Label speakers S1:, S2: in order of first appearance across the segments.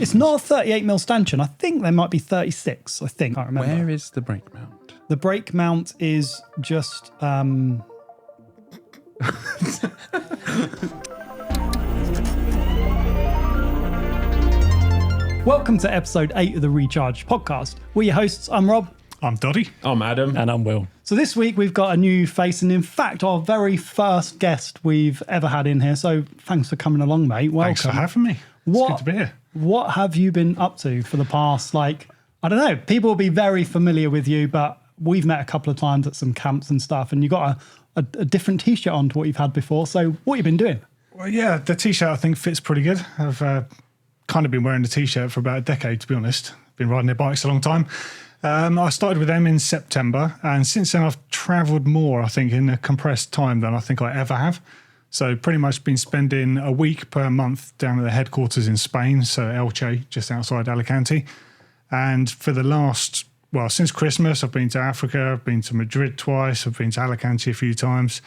S1: It's not a 38mm stanchion. I think there might be 36. I can't remember.
S2: Where is the brake mount?
S1: The brake mount is just... Welcome to episode 8 of the Recharge podcast. We're your hosts. I'm Rob.
S3: I'm Doddy.
S2: I'm Adam.
S4: And I'm Will.
S1: So this week we've got a new face, and in fact our very first guest we've ever had in here. So thanks for coming along, mate. Welcome.
S3: Thanks for having me. It's good to be here.
S1: What have you been up to for the past, I don't know, people will be very familiar with you, but we've met a couple of times at some camps and stuff, and you got a different T-shirt on to what you've had before. So what have you been doing?
S3: Well, yeah, the T-shirt I think fits pretty good. I've kind of been wearing the T-shirt for about a decade, to be honest. Been riding their bikes a long time. I started with them in September, and since then I've travelled more, I think, in a compressed time than I think I ever have. So pretty much been spending a week per month down at the headquarters in Spain, so Elche, just outside Alicante. And for the last, since Christmas, I've been to Africa, I've been to Madrid twice, I've been to Alicante a few times,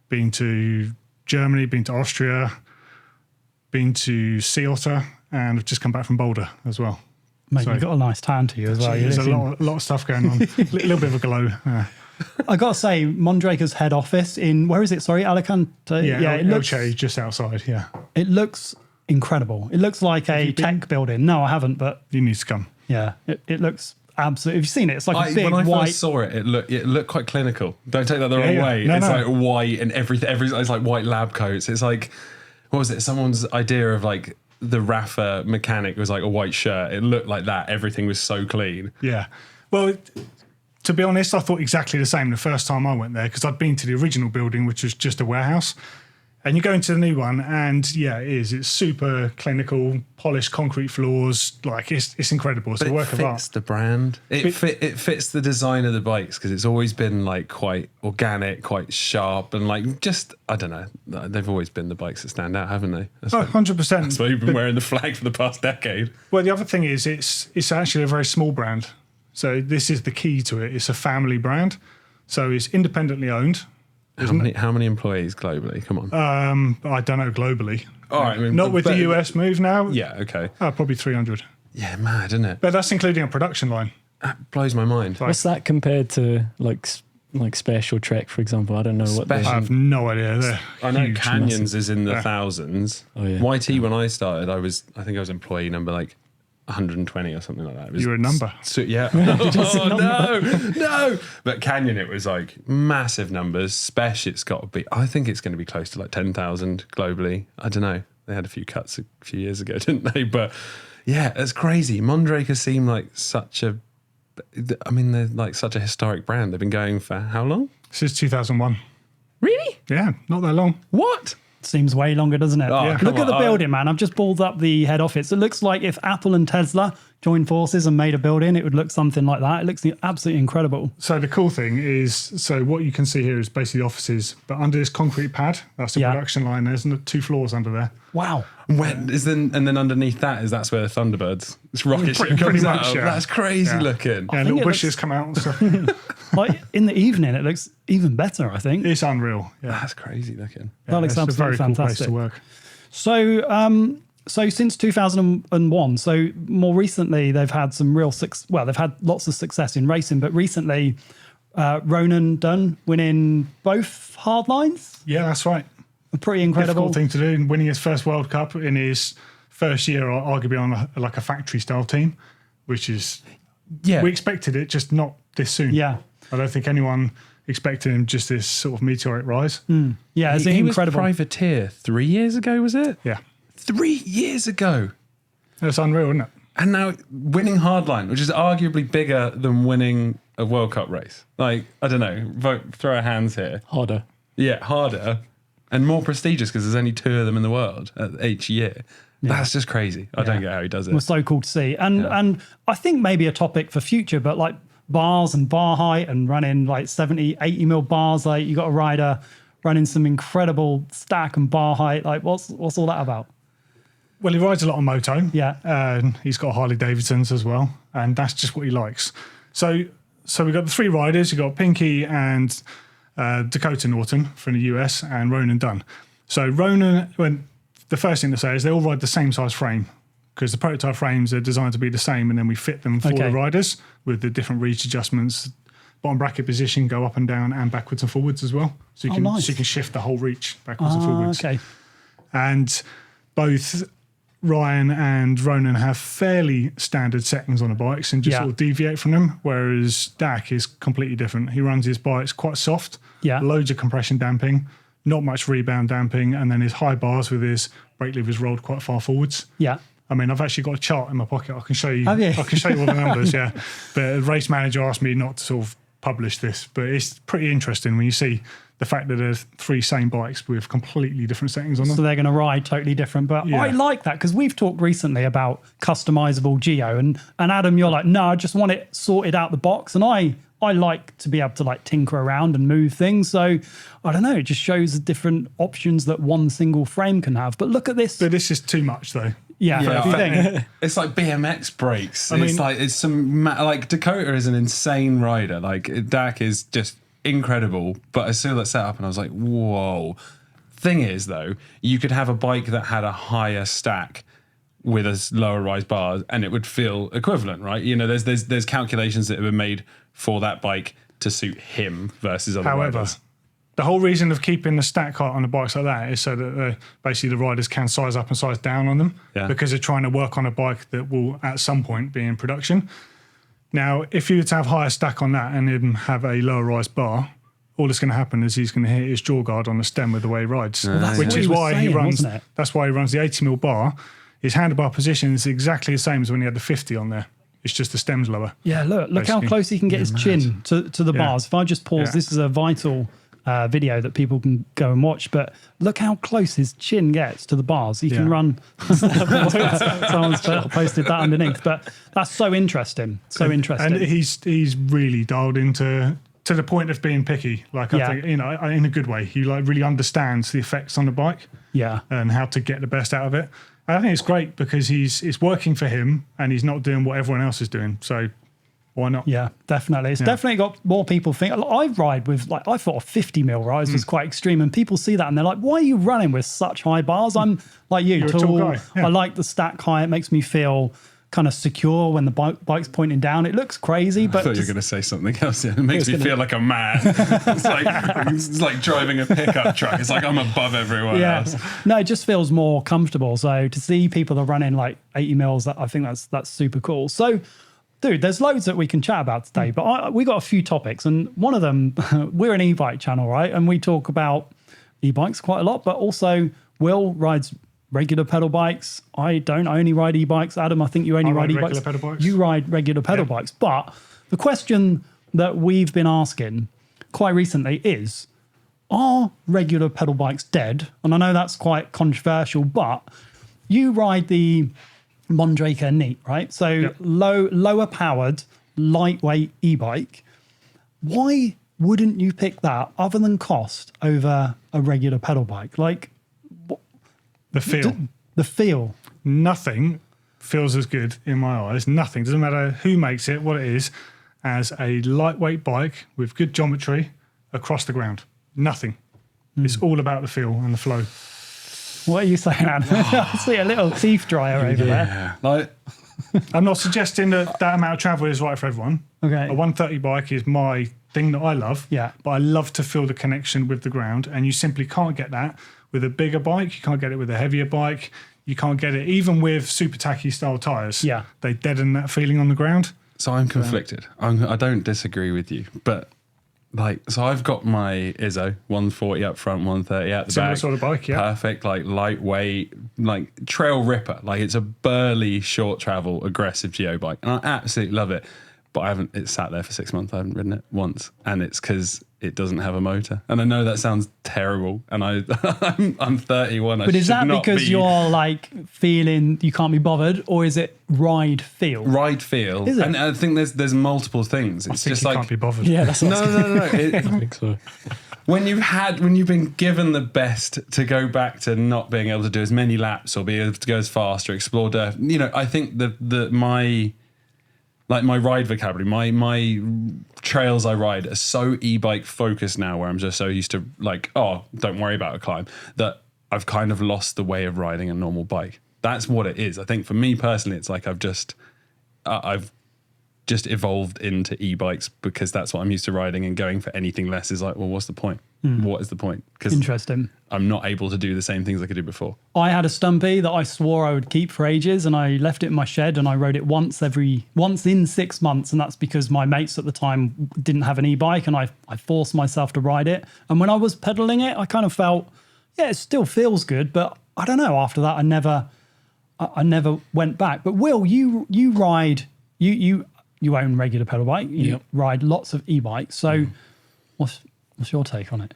S3: been to Germany, been to Austria, been to Ceuta, and I've just come back from Boulder as well.
S1: Mate, you've got a nice tan to you as well.
S3: There's a lot of stuff going on. A little bit of a glow.
S1: I got to say, Mondraker's head office in, where is it? Sorry, Alicante?
S3: Yeah, it looks, Elche, just outside, yeah.
S1: It looks incredible. It looks like a tech building. No, I haven't, but...
S3: You need to come.
S1: Yeah, it looks absolutely... Have you seen it? It's like a big
S2: when I
S1: white...
S2: first saw it, it looked quite clinical. Don't take that the wrong way.
S3: No,
S2: it's
S3: no.
S2: like white and everything. It's like white lab coats. It's like, what was it? Someone's idea of like... The Rafa mechanic was like a white shirt. It looked like that. Everything was so clean.
S3: Yeah. Well, to be honest, I thought exactly the same the first time I went there, because I'd been to the original building, which was just a warehouse. And you go into the new one, and yeah, it is. It's super clinical, polished concrete floors. Like, it's incredible. It's a work of art.
S2: It fits the brand. It fits the design of the bikes, because it's always been like quite organic, quite sharp, and like just, I don't know. They've always been the bikes that stand out, haven't they?
S3: 100%.
S2: That's why you've been wearing the flag for the past decade.
S3: Well, the other thing is it's actually a very small brand. So this is the key to it. It's a family brand. So it's independently owned.
S2: How many employees globally? Come on.
S3: I don't know globally.
S2: All right.
S3: Not with the US move now.
S2: Yeah, okay.
S3: Probably 300.
S2: Yeah, mad, isn't it?
S3: But that's including a production line.
S2: That blows my mind.
S4: What's that compared to like Special Trek, for example? I don't know what.
S3: I have no idea. They're
S2: I know
S3: huge,
S2: Canyons
S3: massive.
S2: is in the thousands.
S4: Oh, yeah.
S2: YT, when I started, I think I was employee number like 120 or something like that.
S3: You were a number.
S2: Yeah. Oh, no. But Canyon, it was like massive numbers. Spesh, it's got to be, I think it's going to be close to like 10,000 globally. I don't know. They had a few cuts a few years ago, didn't they? But yeah, it's crazy. Mondraker seem like they're like such a historic brand. They've been going for how long?
S3: Since 2001.
S2: Really?
S3: Yeah, not that long.
S2: What?
S1: Seems way longer, doesn't it?
S2: Oh,
S1: Yeah.
S2: come
S1: Look at the
S2: on.
S1: building, man. I've just pulled up the head office. It looks like if Apple and Tesla joined forces and made a building, it would look something like that. It looks absolutely incredible.
S3: So the cool thing is, so what you can see here is basically offices, but under this concrete pad, that's the production line. There's 2 floors under there.
S1: Wow.
S2: And then underneath that's where the Thunderbirds, this rocket ship
S3: Pretty
S2: comes
S3: much,
S2: out.
S3: yeah.
S2: That's crazy looking.
S3: Yeah,
S1: think
S3: little
S1: it
S3: bushes come out and stuff.
S1: Like in the evening, it looks even better, I think.
S3: It's unreal. Yeah.
S2: That's crazy looking.
S1: That looks
S3: it's a
S1: absolutely
S3: very cool place
S1: fantastic.
S3: to work.
S1: So since 2001, so more recently, they've had some real they've had lots of success in racing, but recently, Ronan Dunn winning both hard lines.
S3: Yeah, that's right.
S1: Pretty incredible.
S3: Difficult thing to do, and winning his first World Cup in his first year, arguably on a factory style team, which is,
S2: Yeah.
S3: we expected it, just not this soon.
S1: Yeah.
S3: I don't think anyone expected him just this sort of meteoric rise.
S1: Yeah, it's
S2: He was
S1: incredible.
S2: privateer 3 years ago, was it?
S3: Yeah.
S2: 3 years ago.
S3: That's unreal, isn't it?
S2: And now winning hardline, which is arguably bigger than winning a World Cup race. Like, I don't know, throw our hands here.
S4: Harder.
S2: Yeah, harder and more prestigious because there's only 2 of them in the world each year. That's just crazy. I don't get how he does it.
S1: It was so cool to see. And I think maybe a topic for future, but like bars and bar height and running like 70, 80 mil bars, like you got a rider running some incredible stack and bar height. Like what's all that about?
S3: Well, he rides a lot on moto.
S1: Yeah.
S3: And he's got Harley Davidsons as well. And that's just what he likes. So we've got the 3 riders. You've got Pinky and Dakota Norton from the US and Ronan Dunn. So Ronan, the first thing to say is they all ride the same size frame because the prototype frames are designed to be the same, and then we fit them for the riders with the different reach adjustments. Bottom bracket position, go up and down and backwards and forwards as well. So you can so you can shift the whole reach backwards and forwards.
S1: Okay.
S3: And both Ryan and Ronan have fairly standard settings on the bikes and just sort of deviate from them, whereas Dak is completely different. He runs his bikes quite soft, loads of compression damping, not much rebound damping, and then his high bars with his brake levers rolled quite far forwards.
S1: Yeah.
S3: I mean, I've actually got a chart in my pocket. I can show you.
S1: Have you?
S3: I can show you all the numbers. Yeah, but the race manager asked me not to sort of publish this, but it's pretty interesting when you see the fact that there's 3 same bikes with completely different settings on them.
S1: So they're going to ride totally different. But I like that because we've talked recently about customizable geo, and Adam, you're like, no, I just want it sorted out the box, and I like to be able to like tinker around and move things. So I don't know, it just shows the different options that one single frame can have. But look at this.
S3: But this is too much though.
S1: Yeah, you think?
S2: It's like BMX brakes.
S3: I mean,
S2: it's some like Dakota is an insane rider. Like Dak is just incredible. But I saw that setup and I was like, whoa. Thing is though, you could have a bike that had a higher stack with a lower rise bars, and it would feel equivalent, right? You know, there's calculations that have been made for that bike to suit him versus other riders.
S3: The whole reason of keeping the stack height on the bikes like that is so that basically the riders can size up and size down on them because they're trying to work on a bike that will at some point be in production. Now, if you were to have higher stack on that and then have a lower rise bar, all that's going to happen is he's going to hit his jaw guard on the stem with the way he rides, which is why he runs. That's why he runs the 80mm bar. His handlebar position is exactly the same as when he had the 50 on there. It's just the stem's lower.
S1: Yeah, look
S3: basically.
S1: how close he can get his chin to the bars. If I just pause, this is a vital video that people can go and watch, but look how close his chin gets to the bars. He can run. Someone's posted that underneath, but that's so interesting. And
S3: he's really dialed into to the point of being picky. Like I think, you know, in a good way. He like really understands the effects on the bike. And how to get the best out of it. And I think it's great because it's working for him and he's not doing what everyone else is doing. So why not?
S1: Yeah, definitely. It's definitely got more people think. I ride with like, I thought a 50mm rise was quite extreme, and people see that and they're like, why are you running with such high bars? I'm like you,
S3: You're
S1: tall.
S3: a tall guy. Yeah.
S1: I like the stack high. It makes me feel kind of secure when the bike's pointing down. It looks crazy, but
S2: I thought you were going to say something else. Yeah, it makes me feel like a man. it's like driving a pickup truck. It's like I'm above everyone else.
S1: No, it just feels more comfortable. So to see people that are running like 80mm, I think that's super cool. So, dude, there's loads that we can chat about today, but we got a few topics, and one of them, we're an e-bike channel, right? And we talk about e-bikes quite a lot, but also Will rides regular pedal bikes. I don't only ride e-bikes. Adam, I think you only ride e-bikes.
S3: Pedal bikes.
S1: You ride regular pedal bikes. But the question that we've been asking quite recently is, are regular pedal bikes dead? And I know that's quite controversial, but you ride the Mondraker Neat, right? So lower powered, lightweight e-bike. Why wouldn't you pick that other than cost over a regular pedal bike? Like,
S3: the feel.
S1: The feel.
S3: Nothing feels as good in my eyes. Nothing. Doesn't matter who makes it, what it is, as a lightweight bike with good geometry across the ground. Nothing. It's all about the feel and the flow.
S1: What are you saying, Adam? I see a little teeth dryer over there.
S2: Like,
S3: I'm not suggesting that amount of travel is right for everyone.
S1: Okay.
S3: A 130 bike is my thing that I love.
S1: Yeah.
S3: But I love to feel the connection with the ground, and you simply can't get that with a bigger bike. You can't get it with a heavier bike. You can't get it even with super tacky style tyres.
S1: Yeah.
S3: They deaden that feeling on the ground.
S2: so I'm conflicted. I don't disagree with you, but so I've got my Izzo 140 up front, 130 at the
S3: Similar
S2: back.
S3: sort of bike, yeah.
S2: Perfect, like lightweight, like trail ripper. Like it's a burly, short travel, aggressive geo bike, and I absolutely love it. But it's sat there for 6 months. I haven't ridden it once, and it's because it doesn't have a motor. And I know that sounds terrible, and I'm 31.
S1: But is that because you're like feeling you can't be bothered, or is it ride feel?
S2: Ride feel,
S1: is it?
S2: And I think there's multiple things. It's just like
S3: can't be bothered.
S4: Yeah, that's
S2: no.
S4: I think so.
S2: When you've been given the best to go back to not being able to do as many laps or be able to go as fast or explore dirt, I think my ride vocabulary, my trails I ride are so e-bike focused now, where I'm just so used to don't worry about a climb, that I've kind of lost the way of riding a normal bike. That's what it is. I think for me personally, it's like I've just evolved into e-bikes because that's what I'm used to riding, and going for anything less is like, well, what's the point? What is the point? Because
S1: Interesting.
S2: I'm not able to do the same things I could do before.
S1: I had a Stumpy that I swore I would keep for ages, and I left it in my shed, and I rode it once in 6 months, and that's because my mates at the time didn't have an e-bike, and I forced myself to ride it. And when I was pedaling it, I kind of felt, yeah, it still feels good, but I don't know. After that, I never went back. But Will, you ride you own regular pedal bike. You ride lots of e-bikes. So, what's your take on it?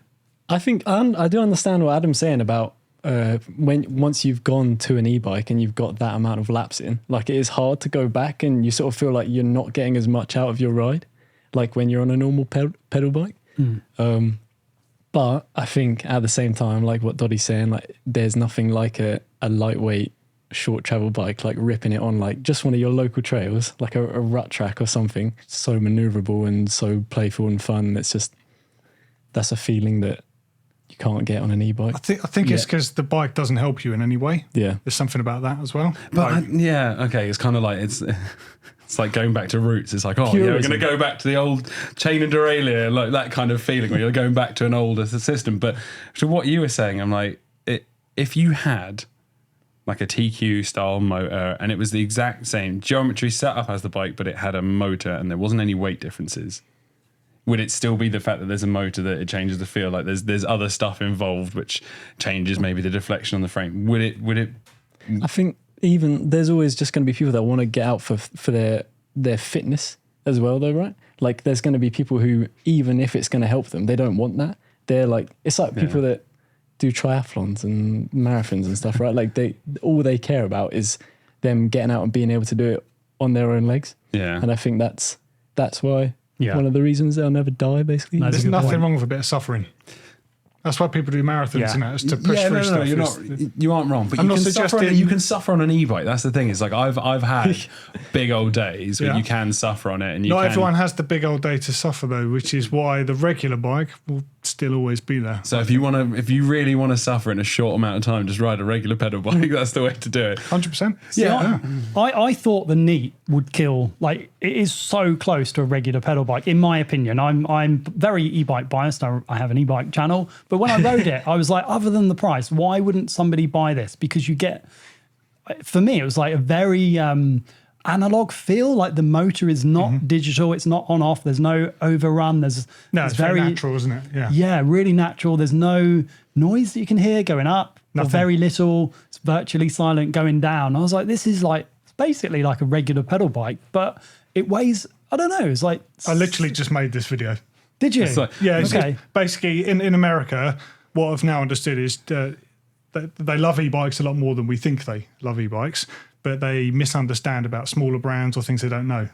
S4: I think I do understand what Adam's saying about once you've gone to an e-bike and you've got that amount of laps in, like it is hard to go back, and you sort of feel like you're not getting as much out of your ride, like when you're on a normal pedal bike. But I think at the same time, like what Doddy's saying, like there's nothing like a lightweight short travel bike, like ripping it on like just one of your local trails, like a rut track or something. So maneuverable and so playful and fun. It's just, that's a feeling that you can't get on an e-bike.
S3: I think it's because the bike doesn't help you in any way.
S4: Yeah,
S3: there's something about that as well.
S2: But okay, it's kind of like it's like going back to roots. It's like, oh yeah, we're going to go back to the old chain and derailleur, like that kind of feeling where you're going back to an older system. But to what you were saying, I'm like, if you had like a TQ style motor and it was the exact same geometry set up as the bike, but it had a motor and there wasn't any weight differences, would it still be the fact that there's a motor that it changes the feel? Like there's other stuff involved which changes maybe the deflection on the frame. Would it?
S4: I think even there's always just going to be people that want to get out for their fitness as well, though, right? Like there's going to be people who, even if it's going to help them, they don't want that. They're like, it's like people that do triathlons and marathons and stuff, right? Like all they care about is them getting out and being able to do it on their own legs.
S2: Yeah.
S4: And I think that's why one of the reasons they'll never die, basically.
S3: There's nothing wrong with a bit of suffering. That's why people do marathons, is to push through stuff.
S2: You aren't wrong, but you can suffer on an e-bike. That's the thing. It's like I've had big old days where you can suffer on it, and
S3: not everyone has the big old day to suffer though, which is why the regular bike will still always be there.
S2: So if you really want to suffer in a short amount of time, just ride a regular pedal bike. That's the way to do it.
S3: 100%.
S1: Yeah, I thought the Neat would kill. Like it is so close to a regular pedal bike, in my opinion. I'm very e-bike biased. I have an e-bike channel, but when I rode it, I was like, other than the price, why wouldn't somebody buy this? Because you get, for me, it was like a very analog feel. Like the motor is not digital. It's not on off. There's no overrun. It's
S3: very natural, isn't it?
S1: Yeah, really natural. There's no noise that you can hear going up. Or very little. It's virtually silent going down. I was like, this is like basically like a regular pedal bike, but it weighs, I don't know. It's like,
S3: I literally just made this video.
S1: Did you?
S3: It's basically in America, what I've now understood is they love e-bikes a lot more than we think they love e-bikes, but they misunderstand about smaller brands or things they don't know.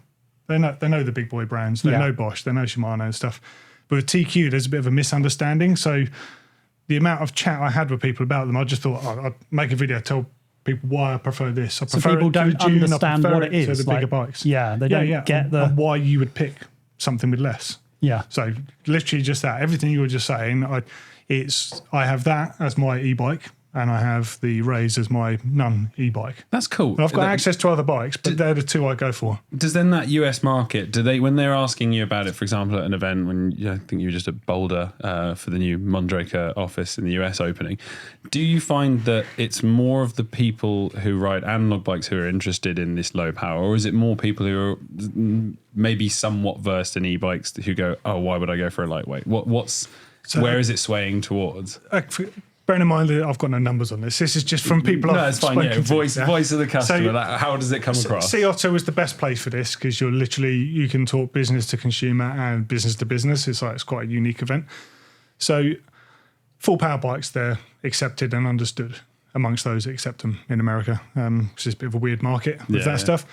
S3: They know the big boy brands. They know Bosch, they know Shimano and stuff. But with TQ, there's a bit of a misunderstanding. So the amount of chat I had with people about them, I just thought I'd make a video, tell people why I prefer this. I prefer
S1: so people don't understand what it is.
S3: To the bigger bikes.
S1: Yeah, they don't get
S3: and why you would pick something with less.
S1: Yeah.
S3: So literally just that. Everything you were just saying, I have that as my e-bike, and I have the Raise as my non-e-bike.
S2: That's cool.
S3: And I've got access to other bikes, but they're the two I go for.
S2: Does then that US market, when they're asking you about it, for example, at an event when I think you were just at Boulder for the new Mondraker office in the US opening, do you find that it's more of the people who ride analog bikes who are interested in this low power, or is it more people who are maybe somewhat versed in e-bikes who go, oh, why would I go for a lightweight? Where is it swaying towards?
S3: Bearing in mind that I've got no numbers on this. This is just from people I've spoken to.
S2: No, it's fine. Voice of the customer. So, how does it come across?
S3: Sea Otter is the best place for this because you can talk business to consumer and business to business. It's quite a unique event. So full power bikes, they're accepted and understood amongst those that accept them in America. Which is a bit of a weird market with that stuff.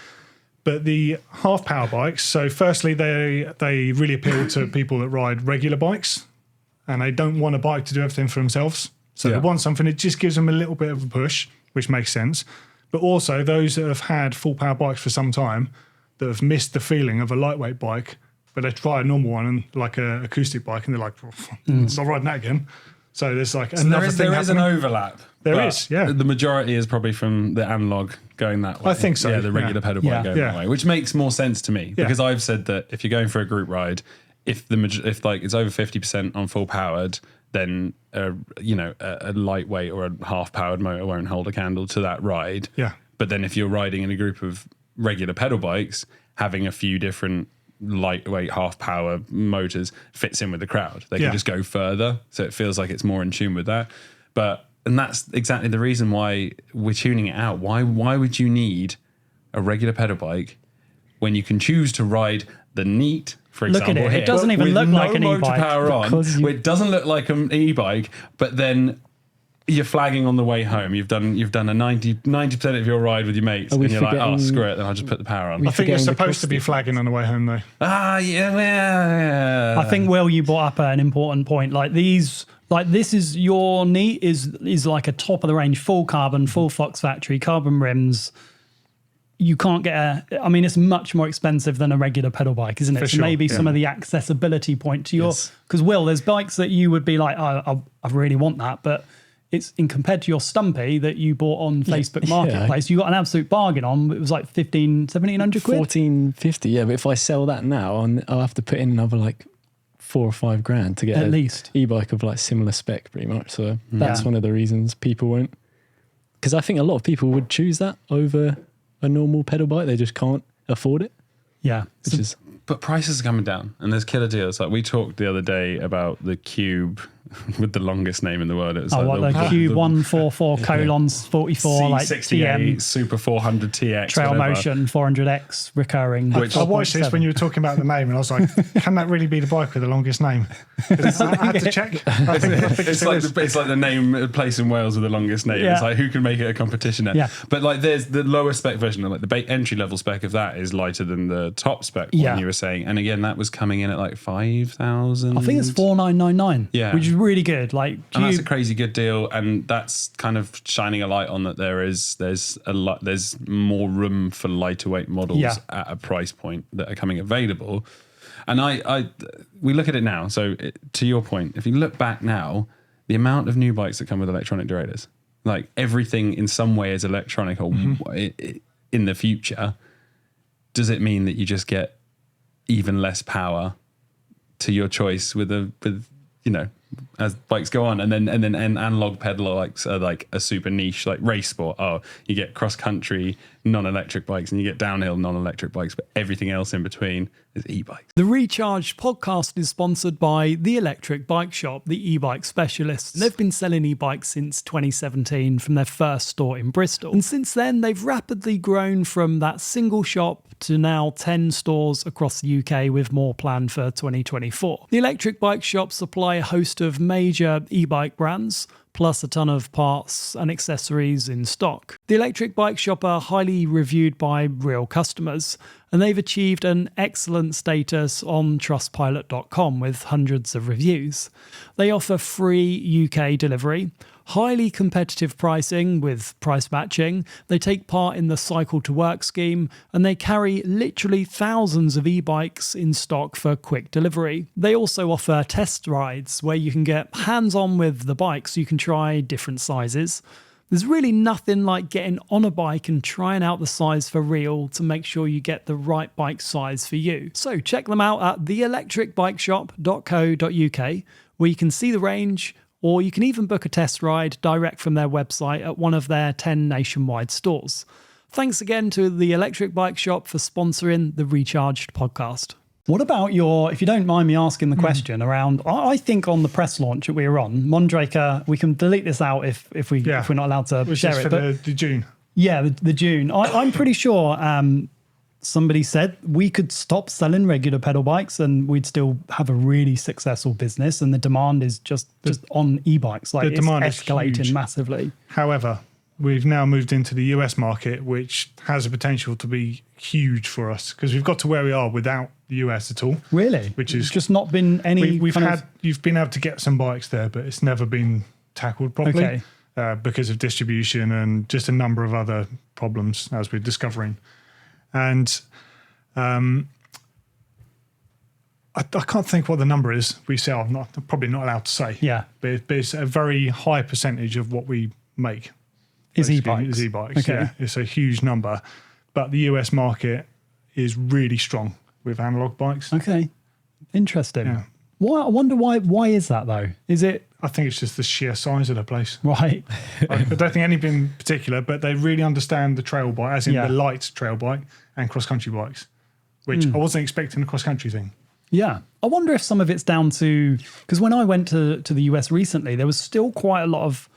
S3: But the half power bikes, so firstly, they really appeal to people that ride regular bikes and they don't want a bike to do everything for themselves. So they want something that just gives them a little bit of a push, which makes sense. But also those that have had full power bikes for some time that have missed the feeling of a lightweight bike, but they try a normal one and like an acoustic bike and they're like, I'm not riding that again. So there's like
S2: So
S3: another thing
S2: there is an
S3: happening.
S2: overlap.
S3: There
S2: but
S3: is, yeah.
S2: The majority is probably from the analog going that way.
S3: I think so,
S2: Yeah, the regular
S3: yeah.
S2: pedal bike
S1: Yeah.
S2: going
S3: Yeah.
S2: that way, which makes more sense to me because I've said that if you're going for a group ride, if like it's over 50% on full powered, then a lightweight or a half powered motor won't hold a candle to that ride.
S3: Yeah.
S2: But then if you're riding in a group of regular pedal bikes, having a few different lightweight half power motors fits in with the crowd. They
S3: Yeah.
S2: can just go further. So it feels like it's more in tune with that. And that's exactly the reason why we're tuning it out. Why would you need a regular pedal bike when you can choose to ride the Neat, for
S1: Look at
S2: example?
S1: it. It
S2: here,
S1: doesn't even
S2: with
S1: look
S2: no
S1: like an
S2: motor
S1: e-bike
S2: power on.
S4: because
S2: It doesn't look like an e-bike, but then you're flagging on the way home. You've done a 90% of your ride with your mates,
S4: we
S2: and you're like, oh,
S4: forgetting-
S2: screw it, then I'll just put the power on.
S3: I think you're
S4: forgetting the
S3: supposed to be
S4: cost
S3: flagging on the way home, though.
S2: Yeah.
S1: I think, Will, you brought up an important point. Like this is your Neat is like a top of the range, full carbon, full Fox factory, carbon rims. You can't get it's much more expensive than a regular pedal bike, isn't it?
S3: For
S1: So
S3: sure,
S1: maybe
S3: yeah.
S1: some of the accessibility point to your,
S2: Yes.
S1: because Will, there's bikes that you would be like, oh, I really want that, but it's in compared to your Stumpy that you bought on Facebook Marketplace, you got an absolute bargain on. It was like 1,700 quid.
S4: 1450, yeah. But if I sell that now, I'll have to put in another like 4 or 5 grand to get
S1: At
S4: a
S1: least.
S4: e-bike of like similar spec, pretty much. So that's
S1: Yeah.
S4: one of the reasons people won't. Because I think a lot of people would choose that over a normal pedal bike. They just can't afford it,
S1: Yeah.
S4: which is
S2: But prices are coming down, and there's killer deals. Like we talked the other day about the Cube with the longest name in the world. It was
S1: Oh,
S2: like
S1: what the Q144 colons 44 like
S2: C68
S1: TM
S2: Super 400 TX
S1: Trail
S2: whatever.
S1: Motion 400X recurring.
S3: I watched this when you were talking about the name, and I was like, can that really be the bike with the longest name? I had to check. I think
S2: It's like the name a place in Wales with the longest name.
S1: Yeah.
S2: It's like who can make it a competition now?
S1: Yeah.
S2: But like there's the lower spec version, like the entry level spec of that is lighter than the top spec
S1: Yeah.
S2: one you were saying. And again, that was coming in at like 5,000.
S1: I think it's 4,999.
S2: Yeah.
S1: Which is really good. Like
S2: And that's a
S1: Cube,
S2: crazy good deal, and that's kind of shining a light on that there's more room for lighter weight models
S1: Yeah.
S2: at a price point that are coming available. And we look at it now. So to your point, if you look back now, the amount of new bikes that come with electronic derailleurs, like everything in some way is electronic or in the future, does it mean that you just get even less power to your choice with as bikes go on, and then an analog pedal like a super niche like race sport? Oh, you get cross country non-electric bikes, and you get downhill non-electric bikes, but everything else in between is e-bikes.
S1: The Recharged podcast is sponsored by The Electric Bike Shop, the e-bike specialists. They've been selling e-bikes since 2017 from their first store in Bristol. And since then, they've rapidly grown from that single shop to now 10 stores across the UK, with more planned for 2024. The Electric Bike Shop supply a host of major e-bike brands, plus a ton of parts and accessories in stock. The Electric Bike Shop are highly reviewed by real customers, and they've achieved an excellent status on Trustpilot.com with hundreds of reviews. They offer free UK delivery, highly competitive pricing with price matching. They take part in the Cycle to Work scheme, and they carry literally thousands of e-bikes in stock for quick delivery. They also offer test rides where you can get hands-on with the bike so you can try different sizes. There's really nothing like getting on a bike and trying out the size for real to make sure you get the right bike size for you. So check them out at theelectricbikeshop.co.uk, where you can see the range, or you can even book a test ride direct from their website at one of their 10 nationwide stores. Thanks again to the Electric Bike Shop for sponsoring the Recharged podcast. What about if you don't mind me asking the question around, I think on the press launch that we were on, Mondraker, we can delete this out if we're not allowed to
S3: Which
S1: share
S3: is
S1: it.
S3: for
S1: But
S3: the June.
S1: yeah, the June. I'm pretty sure somebody said we could stop selling regular pedal bikes and we'd still have a really successful business, and the demand is just on e-bikes. Like,
S3: the
S1: it's
S3: demand is
S1: escalating
S3: huge.
S1: massively.
S3: However, we've now moved into the US market, which has the potential to be huge for us because we've got to where we are without the US at all.
S1: Really?
S3: Which is-
S1: It's just not been any
S3: You've been able to get some bikes there, but it's never been tackled properly
S1: Okay.
S3: because of distribution and just a number of other problems as we're discovering. And I I can't think what the number is we sell. I'm probably not allowed to say.
S1: Yeah.
S3: But it's a very high percentage of what we make.
S1: Is
S3: Basically,
S1: e-bikes.
S3: Is e-bikes,
S1: Okay.
S3: yeah. It's a huge number. But the US market is really strong with analog bikes.
S1: Okay. Interesting.
S3: Yeah.
S1: Why? I wonder why is that though? Is it
S3: I think it's just the sheer size of the place.
S1: right?
S3: I don't think anything in particular, but they really understand the trail bike, as in
S1: Yeah.
S3: the light trail bike and cross-country bikes, which I wasn't expecting the cross-country thing.
S1: Yeah. I wonder if some of it's down to, because when I went to the US recently, there was still quite a lot of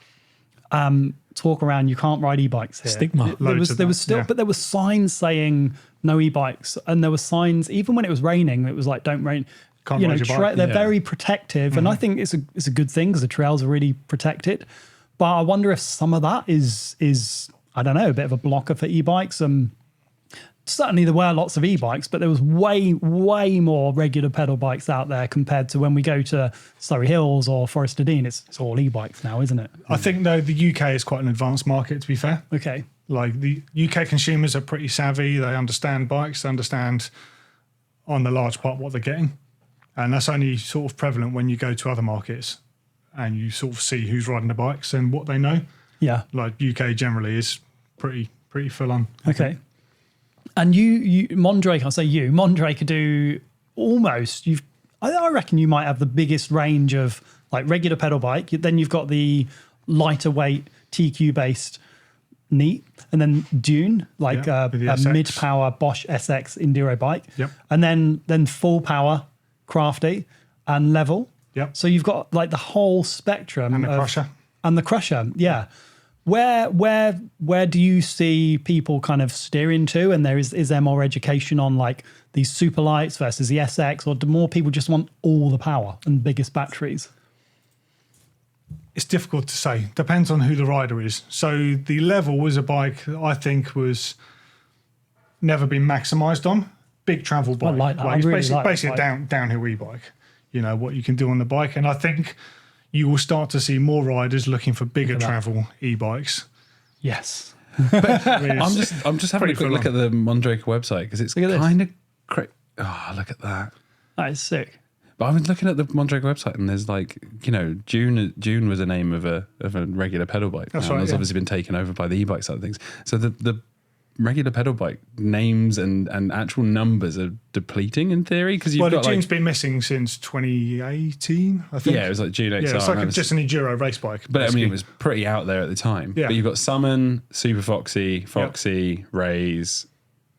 S1: talk around you can't ride e-bikes here.
S4: Stigma.
S1: There
S3: Loads of
S1: was
S3: that,
S1: still,
S3: yeah.
S1: but there were signs saying no e-bikes, and there were signs even when it was raining. It was like don't rain.
S3: Can't
S1: you know,
S3: ride your bike.
S1: they're
S2: Yeah.
S1: very protective, and I think it's a good thing because the trails are really protected. But I wonder if some of that is I don't know, a bit of a blocker for e-bikes. Certainly there were lots of e-bikes, but there was way more regular pedal bikes out there compared to when we go to Surrey Hills or Forest of Dean. It's all e-bikes now, isn't it?
S3: I think, though, the UK is quite an advanced market, to be fair.
S1: Okay.
S3: Like, the UK consumers are pretty savvy. They understand bikes. They understand, on the large part, what they're getting. And that's only sort of prevalent when you go to other markets and you sort of see who's riding the bikes and what they know.
S1: Yeah.
S3: Like, UK generally is pretty full on.
S1: Okay. And you Mondrake, I'll say you, Mondrake do almost, I reckon you might have the biggest range of like regular pedal bike. Then you've got the lighter weight TQ based neat, and then Dune, like
S3: Yeah,
S1: a
S3: with the SX.
S1: mid-power Bosch SX enduro bike.
S3: Yep.
S1: And then full power Crafty and level.
S3: Yep.
S1: So you've got like the whole spectrum.
S3: And the
S1: of-
S3: Crusher.
S1: And the Crusher, yeah. Where do you see people kind of steering to? And is there more education on like these super lights versus the SX, or do more people just want all the power and biggest batteries?
S3: It's difficult to say. Depends on who the rider is. So the level was a bike that I think was never been maximised on. Big travel bike.
S1: like that. I
S3: it's
S1: really
S3: basically,
S1: like that
S3: basically a
S1: bike.
S3: downhill e-bike. You know, what you can do on the bike. And I think you will start to see more riders looking for bigger
S1: Look at that.
S3: travel e-bikes.
S1: Yes.
S2: I'm just having a
S3: pretty
S2: quick
S3: full
S2: look
S3: on.
S2: at the Mondrake website because it's
S1: Look at this.
S2: kind of oh, look at that.
S1: That is sick.
S2: But I was looking at the Mondrake website and there's like, you know, June was a name of a regular pedal bike.
S3: That's
S2: now,
S3: right,
S2: It's
S3: yeah.
S2: obviously been taken over by the e-bike side of things. So the regular pedal bike names and actual numbers are depleting in theory because you've
S3: Well, the
S2: got
S3: June's
S2: like,
S3: been missing since 2018, I think.
S2: yeah, it was like June XR.
S3: Yeah, it's
S2: and
S3: like
S2: it was-
S3: just an enduro race bike.
S2: But I mean,
S3: basically.
S2: it was pretty out there at the time.
S3: Yeah.
S2: But you've got Summon, Super Foxy, Raise,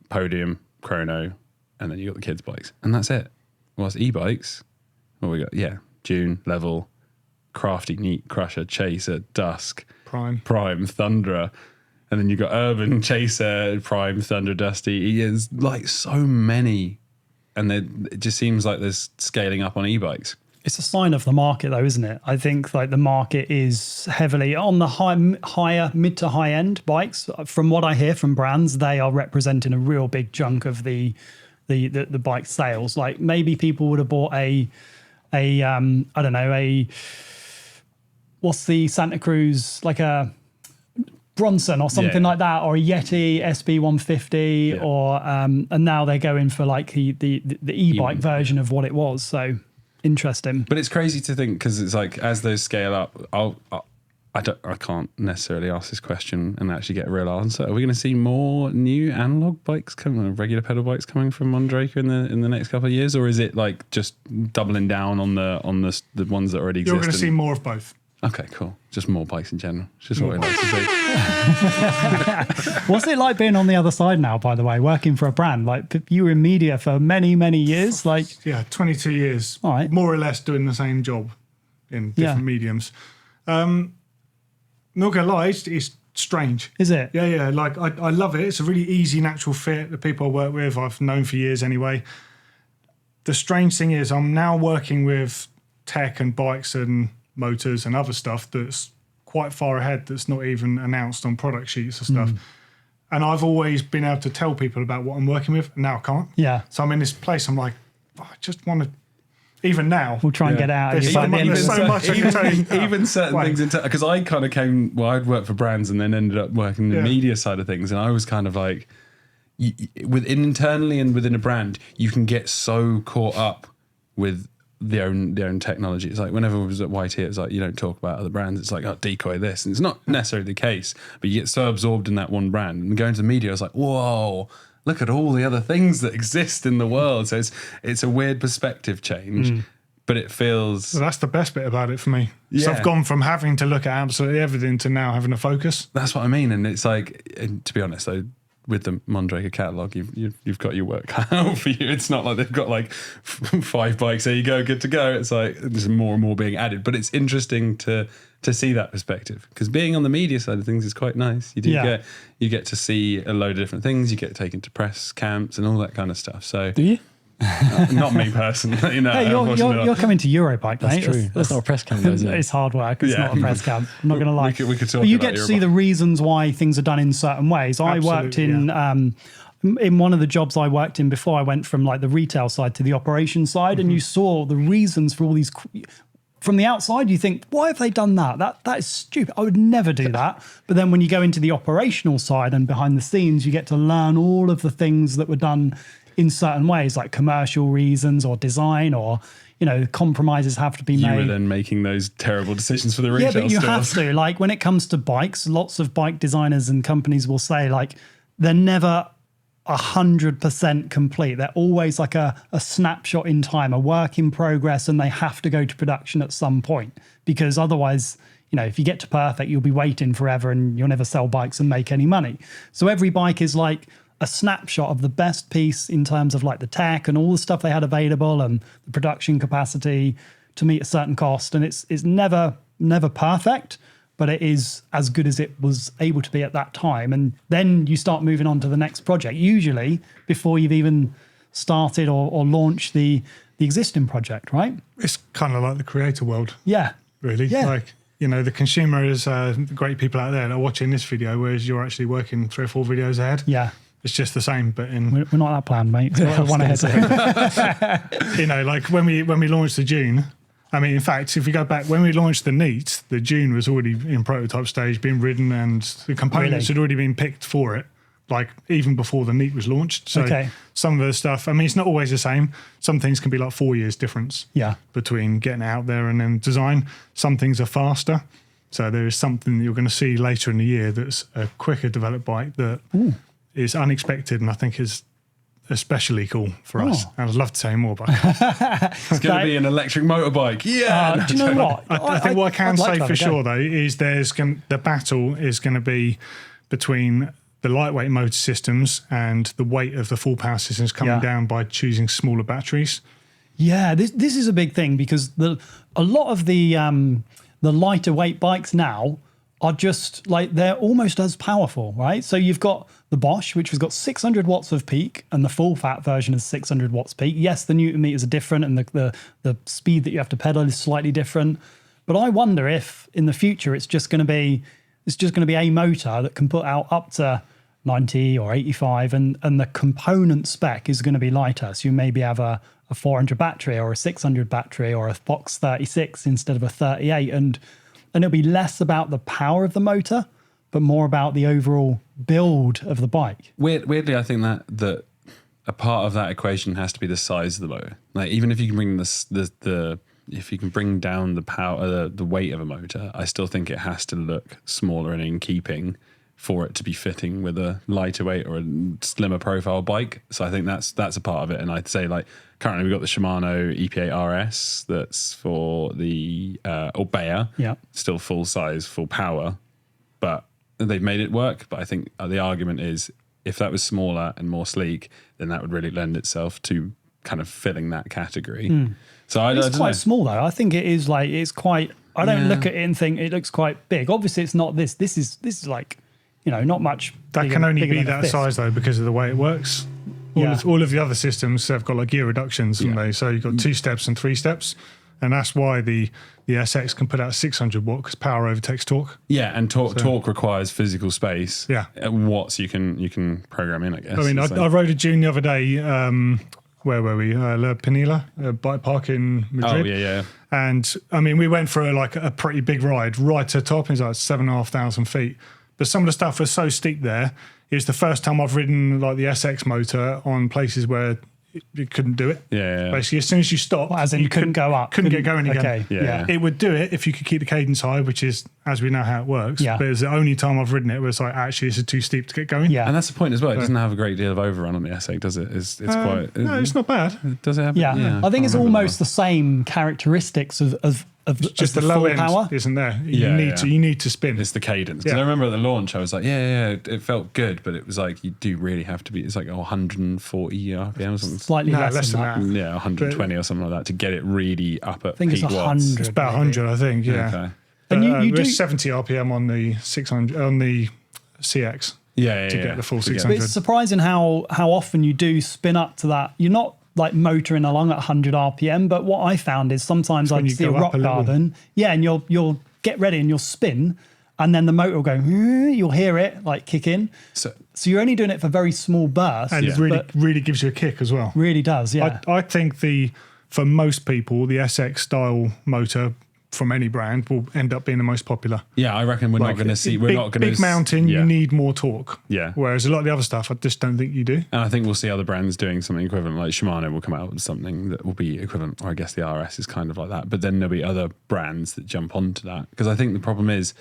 S2: Podium, Chrono, and then you got the kids' bikes, and that's it. Whilst e-bikes, well, we got June, Level, Crafty, Neat, Crusher, Chaser, Dusk,
S3: Prime.
S2: Thunderer, and then you got Urban, Chaser, Prime, Thunder, Dusty. It's like so many, and it just seems like there's scaling up on e-bikes.
S1: It's a sign of the market, though, isn't it? I think like the market is heavily on the higher, mid to high end bikes. From what I hear from brands, they are representing a real big chunk of the bike sales. Like maybe people would have bought I don't know, what's the Santa Cruz, like a Bronson or something
S2: Yeah.
S1: like that, or a Yeti SB150,
S2: Yeah.
S1: or and now they're going for like the e-bike version of what it was. So interesting.
S2: But it's crazy to think because it's like as those scale up, I can't necessarily ask this question and actually get a real answer. Are we going to see more new analog bikes coming, regular pedal bikes coming from Mondraker in the next couple of years, or is it like just doubling down on the ones that already exist?
S3: You're going to see more of both.
S2: Okay, cool. Just more bikes in general. It's just what I like to see.
S1: What's it like being on the other side now, by the way, working for a brand? Like you were in media for many, many years. Like,
S3: Yeah, 22 years,
S1: All right.
S3: more or less doing the same job in different mediums. Not gonna lie, it's strange.
S1: is it?
S3: Yeah. Like I love it. It's a really easy, natural fit. The people I work with, I've known for years anyway. The strange thing is, I'm now working with tech and bikes and motors and other stuff that's quite far ahead. That's not even announced on product sheets or stuff. And I've always been able to tell people about what I'm working with. And now I can't.
S1: Yeah.
S3: So I'm in this place. I'm like, I just want to. Even now,
S1: We'll try and get out of
S3: There's
S1: you.
S3: so
S1: by the end of
S3: there's
S1: the-
S3: so much I can tell you.
S2: Even certain
S3: Wait.
S2: things because I kind of came. Well, I'd worked for brands and then ended up working in the
S3: Yeah.
S2: media side of things, and I was kind of like, internally and within a brand, you can get so caught up with their own technology. It's like whenever I was at YT, it was like, you don't talk about other brands. It's like, oh, Decoy this. And it's not necessarily the case, but you get so absorbed in that one brand. And going to the media, I was like, whoa, look at all the other things that exist in the world. So it's a weird perspective change, but it feels...
S3: Well, that's the best bit about it for me.
S2: Yeah.
S3: So I've gone from having to look at absolutely everything to now having a focus.
S2: That's what I mean. And it's like, and to be honest, though, with the Mondraker catalogue, you've got your work cut out for you. It's not like they've got like 5 bikes, there you go, good to go. It's like there's more and more being added. But it's interesting to see that perspective, because being on the media side of things is quite nice. You get to see a load of different things. You get taken to press camps and all that kind of stuff. So
S4: Do you?
S2: not me personally. No,
S1: Hey, you're coming to Eurobike,
S4: That's
S1: mate.
S4: true. That's not a press cam, though, is it?
S1: It's hard work. It's
S2: Yeah.
S1: not a press camp. I'm not going to lie.
S2: We could talk
S1: But you
S2: about
S1: get to
S2: Eurobike.
S1: see the reasons why things are done in certain ways. I worked in one of the jobs I worked in before I went from like the retail side to the operation side, and you saw the reasons for all these. From the outside, you think, why have they done that? That is stupid. I would never do that. But then when you go into the operational side and behind the scenes, you get to learn all of the things that were done in certain ways, like commercial reasons or design, or, you know, compromises have to be
S2: You
S1: made.
S2: were then making those terrible decisions for the retail
S1: Yeah, but you
S2: stores.
S1: have to. Like when it comes to bikes, lots of bike designers and companies will say like they're never 100% complete. They're always like a snapshot in time, a work in progress, and they have to go to production at some point, because otherwise, you know, if you get to perfect, you'll be waiting forever and you'll never sell bikes and make any money. So every bike is like a snapshot of the best piece in terms of like the tech and all the stuff they had available and the production capacity to meet a certain cost. And it's never perfect, but it is as good as it was able to be at that time. And then you start moving on to the next project, usually before you've even started or launched the existing project, right?
S3: It's kind of like the creator world,
S1: Yeah.
S3: really.
S1: Yeah.
S3: Like, you know, the consumer is great people out there that are watching this video, whereas you're actually working 3 or 4 videos ahead.
S1: Yeah.
S3: It's just the same, but in,
S1: We're not that planned, mate. So one ahead.
S3: you know, like when we launched the Dune, I mean, in fact, if we go back, when we launched the Neat, the Dune was already in prototype stage, being ridden, and the components had already been picked for it, like even before the Neat was launched. So some of the stuff, I mean, it's not always the same. Some things can be like 4 years difference between getting it out there and then design. Some things are faster. So there is something that you're going to see later in the year that's a quicker developed bike that is unexpected, and I think is especially cool for us. And I'd love to say more about it.
S2: It's going to be an electric motorbike. Yeah.
S1: Do you know what?
S3: I think what I can
S1: I'd like
S3: say
S1: to have
S3: for
S1: a go.
S3: sure, though, is the battle is going to be between the lightweight motor systems and the weight of the full power systems coming down by choosing smaller batteries.
S1: Yeah, this is a big thing, because a lot of the lighter weight bikes now are just like, they're almost as powerful, right? So you've got the Bosch, which has got 600 watts of peak, and the full fat version is 600 watts peak. Yes, the Newton meters are different, and the speed that you have to pedal is slightly different. But I wonder if in the future it's just going to be a motor that can put out up to 90 or 85, and the component spec is going to be lighter. So you maybe have a 400 battery or a 600 battery or a box 36 instead of a 38, and it'll be less about the power of the motor, but more about the overall build of the bike.
S2: Weirdly, I think that a part of that equation has to be the size of the motor. Like, even if you can bring if you can bring down the power, the weight of a motor, I still think it has to look smaller and in keeping for it to be fitting with a lighter weight or a slimmer profile bike. So I think that's a part of it. And I'd say, like, currently we've got the Shimano EPA RS that's for the Orbea, still full size, full power, but they've made it work. But I think the argument is, if that was smaller and more sleek, then that would really lend itself to kind of filling that category. So
S1: It's quite small though. I think it is like, it's quite, I don't look at it and think it looks quite big. Obviously it's not this. This is like, you know, not much.
S3: That can only be that size though, because of the way it works. All of the other systems have got like gear reductions, haven't they? So you've got 2 steps and 3 steps. And that's why the SX can put out 600 watt, because power overtakes torque.
S2: Yeah, and torque requires physical space.
S3: Yeah.
S2: Watts you can program in, I guess.
S3: I mean, I rode a Dune the other day. Where were we? La Pinilla, a bike park in Madrid.
S2: Oh, yeah.
S3: And I mean, we went for a pretty big ride right to the top. It was like 7,500 feet. But some of the stuff was so steep there. It's the first time I've ridden like the SX motor on places where it couldn't do it.
S2: Yeah.
S3: Basically, as soon as you stop,
S1: Well, as in you couldn't go up.
S3: Couldn't get going again.
S1: Okay.
S2: Yeah.
S3: It would do it if you could keep the cadence high, which is, as we know how it works.
S1: Yeah.
S3: But it was the only time I've ridden it where it's like, actually, this is too steep to get going.
S1: Yeah.
S2: And that's the point as well. It doesn't have a great deal of overrun on the S8, does it? It's quite.
S3: No, it's not bad.
S2: Does it have?
S1: Yeah. I think it's
S2: can't remember
S1: almost the same characteristics of
S3: Just
S1: the
S3: the low
S1: full
S3: end
S1: power.
S3: isn't there.
S2: Yeah,
S3: You need to spin.
S2: It's the cadence. Because
S3: Yeah.
S2: I remember at the launch, I was like, it felt good, but it was like, you do really have to be, it's like 140 RPM or something.
S1: Slightly
S3: No,
S1: less than that.
S2: Yeah, 120 or something like that to get it really up at
S1: I think
S2: peak
S1: it's
S2: watts.
S1: 100.
S3: It's about 100, I think. Yeah.
S2: Okay.
S1: And you
S3: There's
S1: do-
S3: 70 RPM on the 600 on the CX.
S2: Yeah,
S3: To get the full
S2: To get-
S3: 600.
S1: But it's surprising how often you do spin up to that. You're not like motoring along at 100 RPM, but what I found is sometimes
S3: when
S1: I'd
S3: you
S1: see a
S3: go up
S1: rock
S3: a level.
S1: garden, and you'll get ready and you'll spin, and then the motor will go, you'll hear it like kick in.
S2: So,
S1: So you're only doing it for very small bursts,
S3: And
S2: Yeah.
S3: it really gives you a kick as well.
S1: really does, yeah.
S3: I think for most people, the SX style motor from any brand will end up being the most popular.
S2: yeah, I reckon we're not going to see. We're
S3: big,
S2: not going to
S3: big mountain.
S2: Yeah.
S3: You need more torque.
S2: Yeah.
S3: Whereas a lot of the other stuff, I just don't think you do.
S2: And I think we'll see other brands doing something equivalent. Like Shimano will come out with something that will be equivalent, or I guess the RS is kind of like that. But then there'll be other brands that jump onto that. Because I think the problem is,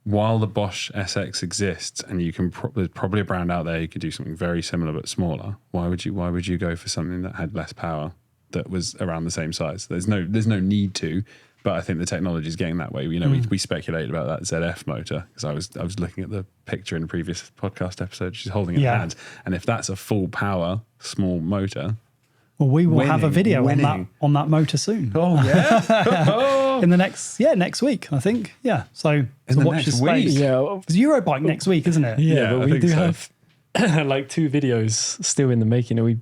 S2: while the Bosch SX exists, and you can there's probably a brand out there who could do something very similar but smaller. Why would you go for something that had less power that was around the same size? There's no need to. But I think the technology is getting that way. You know, we speculated about that ZF motor because I was looking at the picture in a previous podcast episode. She's holding it in her
S1: Yeah.
S2: hands, and if that's a full power small motor,
S1: well, we will have a
S2: winning,
S1: video
S2: winning.
S1: on that motor soon.
S2: oh yeah,
S1: In the next week, I think. Yeah. So
S2: the
S1: watch
S2: next
S1: this space.
S2: week?
S4: Yeah,
S1: It's Eurobike next week, isn't it?
S2: Yeah,
S4: but
S2: I
S4: we
S2: think
S4: do
S2: so.
S4: have like 2 videos still in the making, and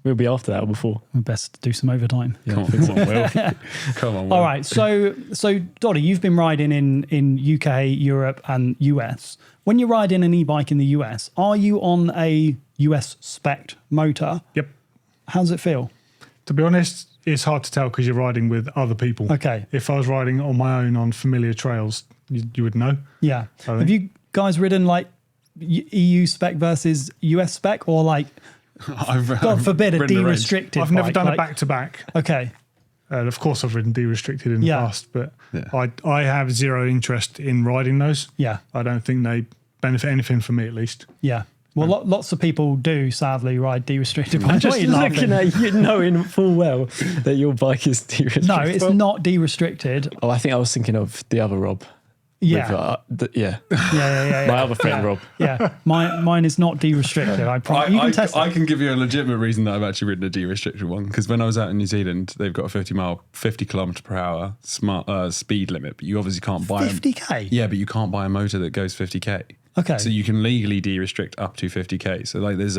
S4: we'll be after that or before.
S1: We best do some overtime.
S2: come on, Will, come on, Will.
S1: All right. So Doddy, you've been riding in UK, Europe, and US. When you're riding an e-bike in the US, are you on a US spec motor?
S3: Yep.
S1: How does it feel?
S3: To be honest, it's hard to tell because you're riding with other people.
S1: Okay.
S3: If I was riding on my own on familiar trails, you would know.
S1: Yeah.
S3: I
S1: Have you guys ridden like EU spec versus US spec, or like God forbid a
S2: ridden the range.
S1: de-restricted?
S3: I've never
S1: bike,
S3: done a
S1: like-
S3: back-to-back.
S1: Okay.
S3: Of course, I've ridden de-restricted in the
S1: Yeah.
S3: past, but
S2: Yeah.
S3: I have zero interest in riding those.
S1: Yeah.
S3: I don't think they benefit anything for me, at least.
S1: Yeah. Well, lots of people do sadly ride de-restricted bikes.
S4: Just
S1: What are you
S4: looking
S1: laughing?
S4: at you knowing full well that your bike is de-restricted.
S1: No, it's not de-restricted.
S4: Oh, I think I was thinking of the other Rob.
S1: Yeah.
S4: Yeah.
S1: Yeah.
S4: My other friend Rob.
S1: Yeah, mine is not de-restricted. I promise. You can test
S2: I
S1: it.
S2: can give you a legitimate reason that I've actually ridden a de-restricted one, because when I was out in New Zealand, they've got a 50 kilometre per hour speed limit, but you obviously can't buy
S1: 50k.
S2: Yeah, but you can't buy a motor that goes 50k.
S1: Okay.
S2: So you can legally de-restrict up to 50k. So like there's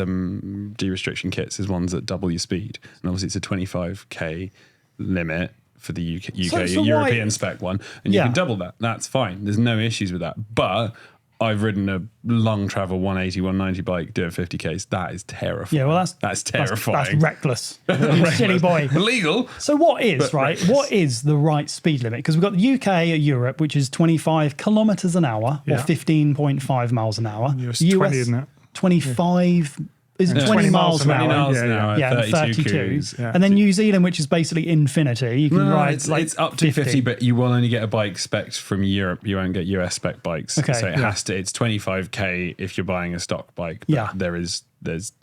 S2: de-restriction kits. There's ones that double your speed, and obviously it's a 25k limit for the UK
S1: So
S2: European
S1: why-
S2: spec one, and you
S1: Yeah.
S2: can double that. That's fine. There's no issues with that. But I've ridden a long travel 180, 190 bike doing 50k's. That is terrifying.
S1: Yeah, well, that's
S2: that's terrifying.
S1: That's reckless. You silly boy.
S2: Illegal.
S1: So what is
S2: But
S1: right?
S2: reckless.
S1: What is the right speed limit? Because we've got the UK or Europe, which is 25 kilometers an hour or
S3: Yeah.
S1: 15.5 miles an hour.
S3: It's 20, isn't it?
S1: 25 is it 20 miles an
S2: 20
S1: hour?
S2: miles
S3: Yeah,
S2: an
S3: yeah.
S2: hour.
S1: Yeah, and
S2: 32
S1: 32.
S2: cruise.
S3: Yeah.
S1: And then New Zealand, which is basically infinity. You can
S2: No,
S1: ride
S2: it's,
S1: like
S2: it's up to 50, but you will only get a bike spec from Europe. You won't get US spec bikes.
S1: Okay,
S2: So it
S1: yeah.
S2: has to. It's 25k if you're buying a stock bike. But
S1: Yeah.
S2: there's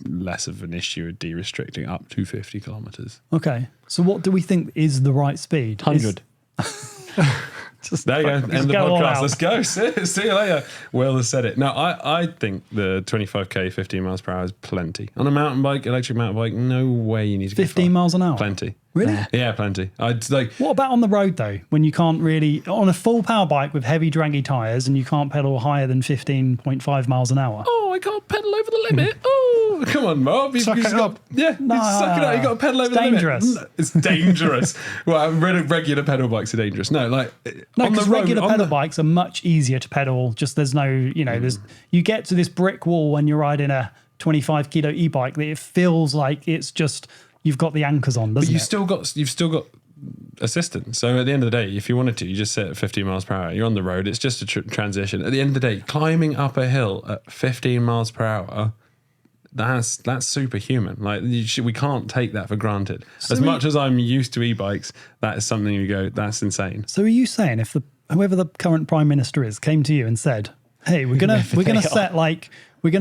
S2: less of an issue with de-restricting up to 50 kilometers.
S1: Okay. So what do we think is the right speed?
S4: 100.
S2: There you go.
S1: Just
S2: End the
S1: go all
S2: podcast.
S1: out.
S2: Let's go. See you later. Will has said it. No, I think the 25k, 15 miles per hour is plenty. On a mountain bike, electric mountain bike, no way you need to go
S1: 15
S2: far.
S1: miles an hour?
S2: Plenty.
S1: Really?
S2: Yeah, plenty. I'd like.
S1: What about on the road though? When you can't really on a full power bike with heavy draggy tires and you can't pedal higher than 15.5 miles an hour?
S2: Oh, I can't pedal over the limit. Oh, come on, Rob.
S3: Suck it up.
S2: Yeah,
S1: No,
S2: suck it up. You got to pedal over
S1: it's
S2: the
S1: dangerous.
S2: limit. It's dangerous. Well, regular pedal bikes are dangerous. No, like
S1: No,
S2: on the
S1: because
S2: road,
S1: regular
S2: on
S1: pedal
S2: the-
S1: bikes are much easier to pedal. Just there's no, there's you get to this brick wall when you're riding a 25 kilo e-bike that it feels like it's just you've got the anchors on, doesn't
S2: But
S1: it?
S2: you've still got assistance. So at the end of the day, if you wanted to, you just set at 15 miles per hour. You're on the road. It's just a transition. At the end of the day, climbing up a hill at 15 miles per hour that's superhuman. Like we can't take that for granted. As much as I'm used to e-bikes, that is something you go, that's insane.
S1: So are you saying if whoever the current prime minister is came to you and said, "Hey, we're gonna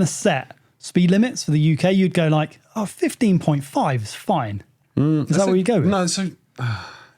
S1: set speed limits for the UK," you'd go like, "Oh, 15.5 is fine." Is that what you go with?
S2: No, so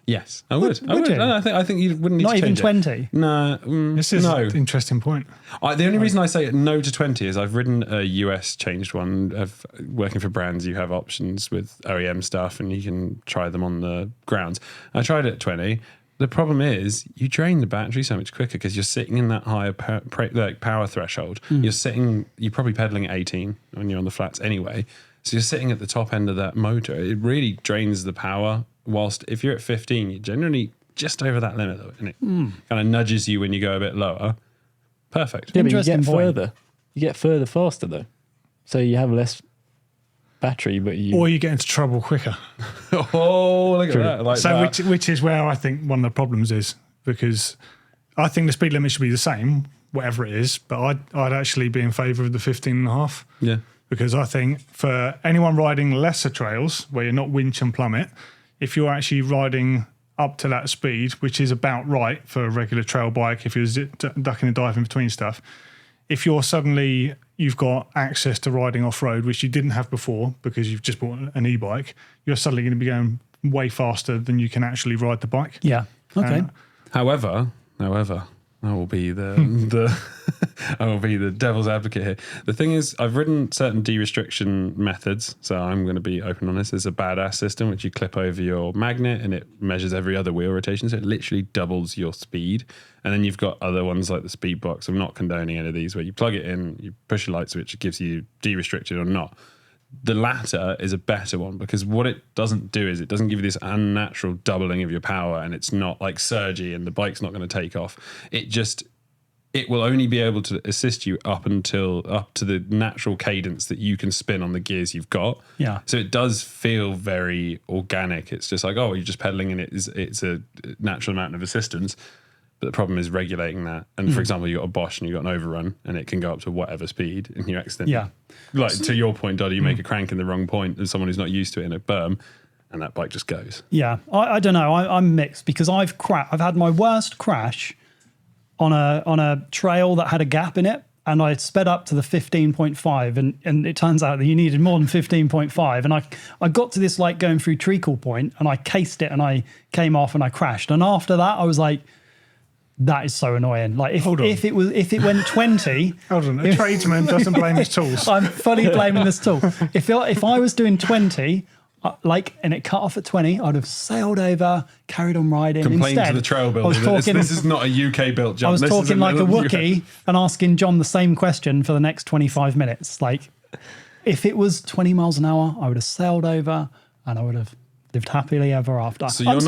S2: yes, I would.
S1: Would you?
S2: No, I think you wouldn't need
S1: Not
S2: to
S1: even
S2: change
S1: 20.
S2: No,
S3: This is
S2: no.
S3: an interesting point.
S2: The only reason I say no to 20 is I've ridden a US changed one. Of working for brands, you have options with OEM stuff, and you can try them on the grounds. I tried it at 20. The problem is you drain the battery so much quicker because you're sitting in that higher power threshold. You're probably pedaling at 18 when you're on the flats anyway. So you're sitting at the top end of that motor. It really drains the power. Whilst if you're at 15, you're generally just over that limit, and it kind of nudges you when you go a bit lower. Perfect.
S4: Yeah, but you
S1: Interesting
S4: get
S1: point.
S4: further. You get further faster though. So you have less battery, but
S3: Or you get into trouble quicker.
S2: Oh, look at that! Like
S3: So
S2: that.
S3: which is where I think one of the problems is, because I think the speed limit should be the same, whatever it is, but I'd actually be in favour of the 15.5.
S2: Yeah.
S3: Because I think for anyone riding lesser trails where you're not winch and plummet, if you're actually riding up to that speed, which is about right for a regular trail bike, if you're ducking and diving between stuff, if you've got access to riding off-road, which you didn't have before because you've just bought an e-bike, you're suddenly going to be going way faster than you can actually ride the bike.
S1: Yeah. Okay.
S2: However, I will be the I will be the devil's advocate here. The thing is, I've ridden certain de-restriction methods, so I'm going to be open on this. There's a badass system which you clip over your magnet and it measures every other wheel rotation, so it literally doubles your speed. And then you've got other ones like the speed box. I'm not condoning any of these, where you plug it in, you push a light switch, it gives you de-restricted or not. The latter is a better one because what it doesn't do is it doesn't give you this unnatural doubling of your power, and it's not like surgy and the bike's not going to take off. It will only be able to assist you up to the natural cadence that you can spin on the gears you've got.
S1: Yeah.
S2: So it does feel very organic. It's just like, oh, you're just pedaling and it's a natural amount of assistance. But the problem is regulating that. And for example, you've got a Bosch and you've got an overrun and it can go up to whatever speed and you accidentally, like to your point, Doddy, you make a crank in the wrong point and someone who's not used to it in a berm and that bike just goes.
S1: Yeah. I don't know. I'm mixed because I've had my worst crash on a trail that had a gap in it. And I sped up to the 15.5 and it turns out that you needed more than 15.5. And I got to this like going through treacle point and I cased it and I came off and I crashed. And after that, I was like, that is so annoying. Like if it went 20,
S3: Hold on, a tradesman doesn't blame his tools.
S1: I'm fully blaming this tool. If I was doing 20, and it cut off at 20, I'd have sailed over, carried on riding.
S2: Complain
S1: Instead,
S2: to the trail
S1: I
S2: builder.
S1: was talking,
S2: This is not a UK built jump.
S1: I was
S2: This is
S1: talking like a
S2: US.
S1: Wookiee and asking John the same question for the next 25 minutes. Like, if it was 20 miles an hour, I would have sailed over and I would have lived happily ever after.
S2: So you're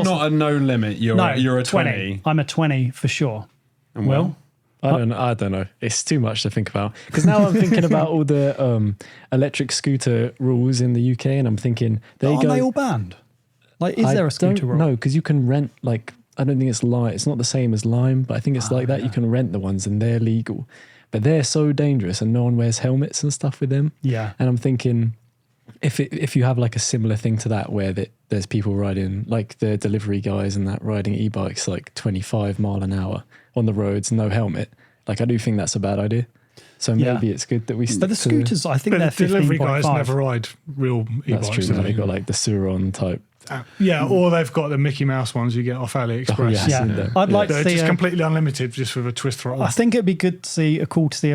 S2: not a no limit. You're a 20.
S1: I'm a 20 for sure.
S2: And
S1: Will?
S4: I don't know. It's too much to think about. Because now I'm thinking about all the electric scooter rules in the UK, and I'm thinking,
S1: Are they all banned? Like, is there a scooter rule?
S4: No, because you can rent, like, I don't think it's Lime. It's not the same as Lime, but I think it's like that. You can rent the ones and they're legal. But they're so dangerous and no one wears helmets and stuff with them.
S1: Yeah.
S4: And I'm thinking, if you have like a similar thing to that where there's people riding, like the delivery guys and that riding e-bikes like 25 mile an hour on the roads, no helmet, like I do think that's a bad idea. So maybe it's good that we stick
S1: But the scooters, I think
S3: But
S1: they're
S3: the delivery guys
S1: 15.5.
S3: never ride real e-bikes.
S4: That's true.
S3: do
S4: Now
S3: they?
S4: they've got like the Suron type.
S3: Yeah, or they've got the Mickey Mouse ones you get off AliExpress.
S4: Oh, yeah. I've
S1: Yeah,
S4: seen them.
S1: I'd like to
S3: They're
S1: see
S3: just completely unlimited, just with a twist throttle.
S1: I think it'd be good to see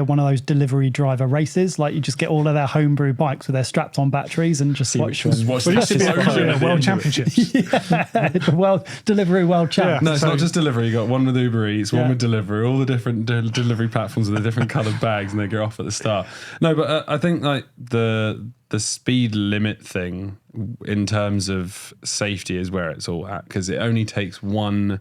S1: one of those delivery driver races. Like you just get all of their homebrew bikes with their strapped on batteries and just
S4: See
S1: watch
S4: which one.
S2: Watch
S3: Well,
S2: the
S3: it used to be
S2: explosion
S3: a
S2: at the
S3: World
S2: end of it.
S3: Championships.
S1: the delivery world champ.
S3: Yeah.
S2: No, it's not just delivery. You got one with Uber Eats, one
S1: Yeah.
S2: with delivery, all the different delivery platforms with the different coloured bags, and they go off at the start. No, but I think like the speed limit thing in terms of safety is where it's all at, because it only takes one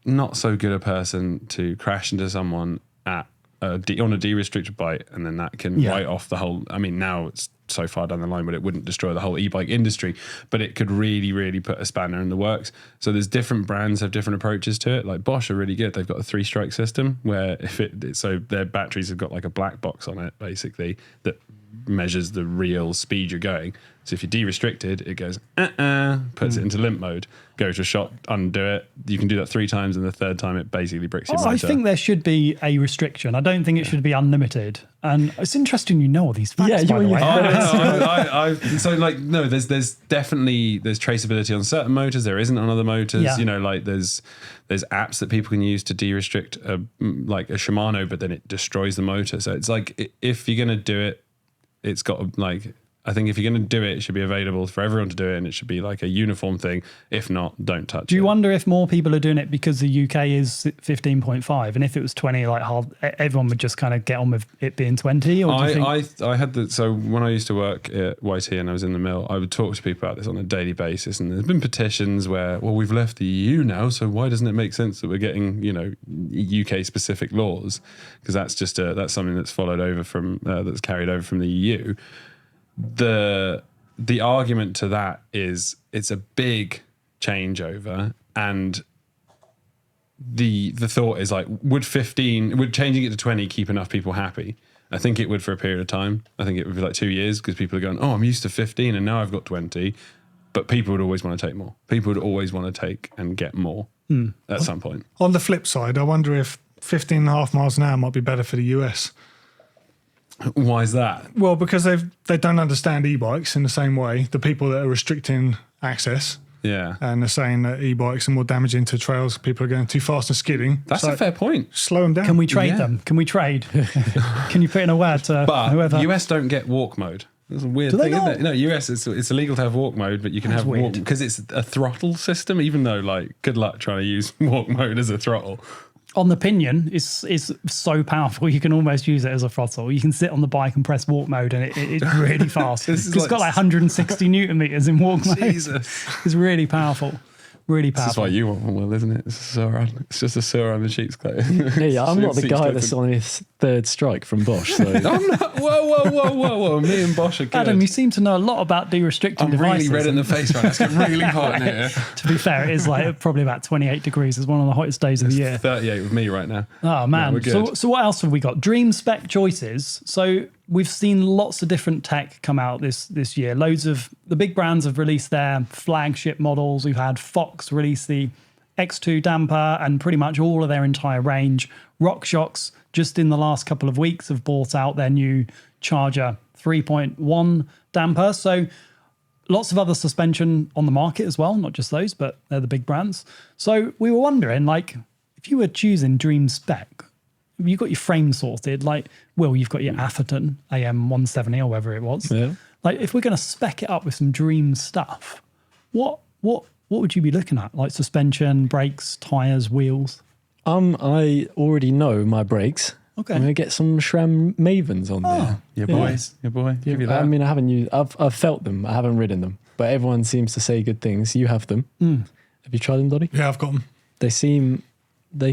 S2: not so good a person to crash into someone on a de-restricted bike, and then that can write off the whole. I mean, now it's so far down the line, but it wouldn't destroy the whole e-bike industry. But it could really, really put a spanner in the works. So there's different brands have different approaches to it. Like Bosch are really good. They've got a 3-stroke system where so their batteries have got like a black box on it, basically, that measures the real speed you're going. So if you're de-restricted, it goes, puts it into limp mode, go to a shot, undo it. You can do that 3 times, and the 3rd time it basically bricks your motor.
S1: I think there should be a restriction. I don't think it should be unlimited. And it's interesting you know all these facts, by the way.
S2: There's definitely traceability on certain motors. There isn't on other motors.
S1: Yeah.
S2: You know, like there's apps that people can use to de-restrict like a Shimano, but then it destroys the motor. So it's like, if you're going to do it, it's got to, like, I think if you're going to do it, it should be available for everyone to do it, and it should be like a uniform thing. If not, don't touch it.
S1: Do you wonder if more people are doing it because the UK is 15.5, and if it was 20, like everyone would just kind of get on with it being 20? Or do you think?
S2: I had so when I used to work at YT and I was in the mill, I would talk to people about this on a daily basis, and there's been petitions where, well, we've left the EU now, so why doesn't it make sense that we're getting, you know, UK specific laws? Because that's just that's something that's followed over from that's carried over from the EU. The argument to that is it's a big changeover, and the thought is like, would changing it to 20 keep enough people happy? I think it would for a period of time. I think it would be like 2 years, because people are going, oh, I'm used to 15 and now I've got 20. But people would always want to take more. People would always want to take and get more at some point.
S3: On the flip side, I wonder if 15.5 miles an hour might be better for the US.
S2: Why is that?
S3: Well, because they don't understand e-bikes in the same way. The people that are restricting access, and they're saying that e-bikes are more damaging to trails. People are going too fast and skidding.
S2: That's a fair point.
S3: Slow them down.
S1: Can we trade them? Can we trade? Can you put in a word to whoever?
S2: US don't get walk mode. That's a weird
S1: Do they
S2: thing,
S1: not?
S2: isn't it? No, US, it's illegal to have walk mode, but you can have walk because it's a throttle system, even though, like, good luck trying to use walk mode as a throttle.
S1: On the pinion, it's so powerful, you can almost use it as a throttle. You can sit on the bike and press walk mode, and it's really fast. It's got like 160 Newton meters in walk mode.
S2: Jesus.
S1: It's really powerful. Really powerful.
S2: This is why you want one, Will, isn't it? It's a Sauron. It's just a Sauron and sheep's clothing.
S4: Yeah, I'm not the guy that's on his 3rd strike from Bosch. So.
S2: I'm not. Whoa. Me and Bosch are good.
S1: Adam, you seem to know a lot about de-restricting devices.
S2: I'm really red in the face right now. It's getting really hot in here.
S1: To be fair, it is like probably about 28 degrees. It's one of the hottest days of the year.
S2: 38 with me right now.
S1: Oh, man.
S2: Yeah, we're good.
S1: So what else have we got? Dream spec choices. So we've seen lots of different tech come out this year. Loads of the big brands have released their flagship models. We've had Fox release the X2 damper and pretty much all of their entire range. RockShox, just in the last couple of weeks, have brought out their new Charger 3.1 damper. So lots of other suspension on the market as well, not just those, but they're the big brands. So we were wondering, like, if you were choosing dream spec, you've got your frame sorted, like, Will, you've got your Atherton AM 170 or whatever it was.
S4: Yeah.
S1: Like, if we're going to spec it up with some dream stuff, what would you be looking at? Like suspension, brakes, tires, wheels?
S4: I already know my brakes.
S1: Okay.
S4: I'm going to get some SRAM Mavens on there.
S2: Your boys. Your boy. Give you that.
S4: I mean, I haven't used, I've felt them. I haven't ridden them, but everyone seems to say good things. You have them. Have you tried them, Doddy?
S3: Yeah, I've got them.
S4: They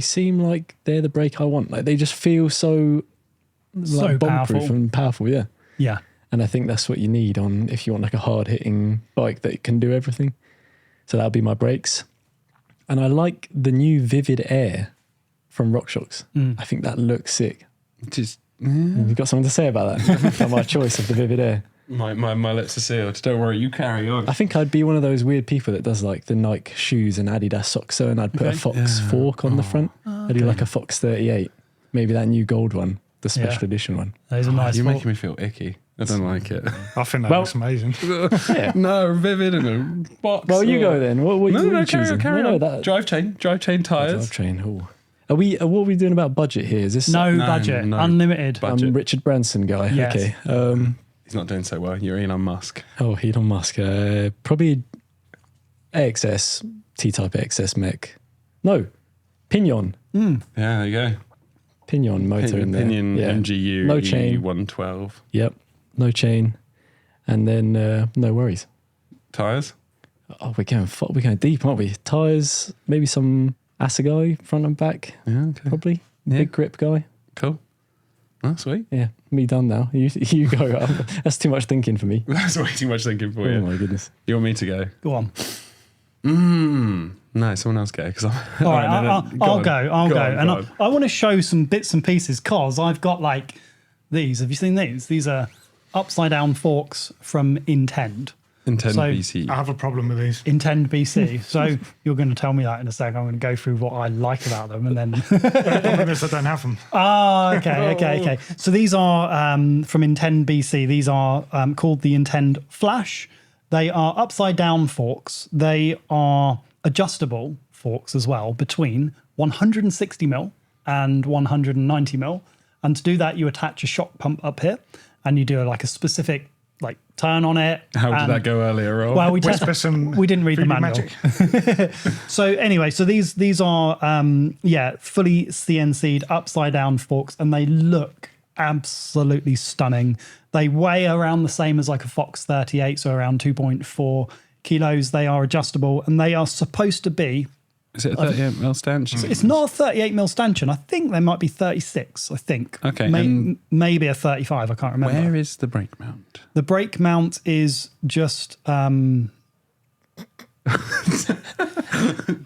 S4: seem like they're the brake I want. Like, they just feel so like bomb-proof and powerful. Yeah.
S1: Yeah.
S4: And I think that's what you need if you want like a hard hitting bike that can do everything. So that'll be my brakes. And I like the new Vivid Air from RockShox. I think that looks sick.
S2: Just
S4: You've got something to say about that? About my choice of the Vivid Air?
S2: my lips are sealed. Don't worry, you carry on.
S4: I think I'd be one of those weird people that does like the Nike shoes and Adidas socks, and I'd put a Fox fork on the front. I'd do like a Fox 38, maybe that new gold one, the special edition one.
S1: Those are nice.
S2: You're making me feel icky. I don't like it.
S3: I think that looks amazing.
S4: Yeah.
S2: No, Vivid and a box.
S4: Well, you go then. What are you choosing?
S2: Carry on.
S4: That
S2: Drive chain tyres.
S4: Drivetrain. Ooh. What are we doing about budget here? Is this
S1: No budget, unlimited.
S2: Budget.
S4: I'm Richard Branson guy.
S1: Yes.
S4: Okay.
S2: He's not doing so well. You're Elon Musk.
S4: Oh, Elon Musk. Probably AXS, T-Type AXS mech. No, Pinion.
S2: Yeah, there you go.
S4: Pinion motor in there.
S2: Pinion MGU
S4: No chain.
S2: E112.
S4: Yep. No chain. And then no worries.
S2: Tyres?
S4: Oh, we're going deep, aren't we? Tyres, maybe some Assegai front and back.
S2: Yeah, okay.
S4: Probably.
S2: Yeah.
S4: Big grip guy.
S2: Cool. Oh, sweet.
S4: Yeah, me done now. You go. That's too much thinking for me.
S2: That's way too much thinking for
S4: Oh
S2: you.
S4: my goodness.
S2: You want me to go?
S1: Go on.
S2: No, someone else go. Because
S1: All right, I'll go. I'll go. And
S2: on.
S1: I want to show some bits and pieces because I've got like these. Have you seen these? These are upside down forks from Intend.
S2: Intend
S1: So-
S2: BC.
S3: I have a problem with these.
S1: Intend BC. So you're going to tell me that in a second. I'm going to go through what I like about them and then.
S3: The problem is I don't have them.
S1: Okay. So these are from Intend BC. These are called the Intend Flash. They are upside down forks. They are adjustable forks as well between 160mm and 190mm. And to do that, you attach a shock pump up here and you do like a specific like turn on it.
S2: How did
S1: and-
S2: that go earlier on?
S1: Well, we didn't read the
S3: 3D
S1: manual.
S3: magic.
S1: So anyway, so these are fully CNC'd upside down forks, and they look absolutely stunning. They weigh around the same as like a Fox 38, so around 2.4 kilos. They are adjustable, and they are supposed to be.
S2: Is it a 38mm stanchion?
S1: It's not a 38mm stanchion. I think they might be 36. I think.
S2: Okay, and-
S1: maybe a 35. I can't remember.
S2: Where is the brake mount?
S1: The brake mount is just.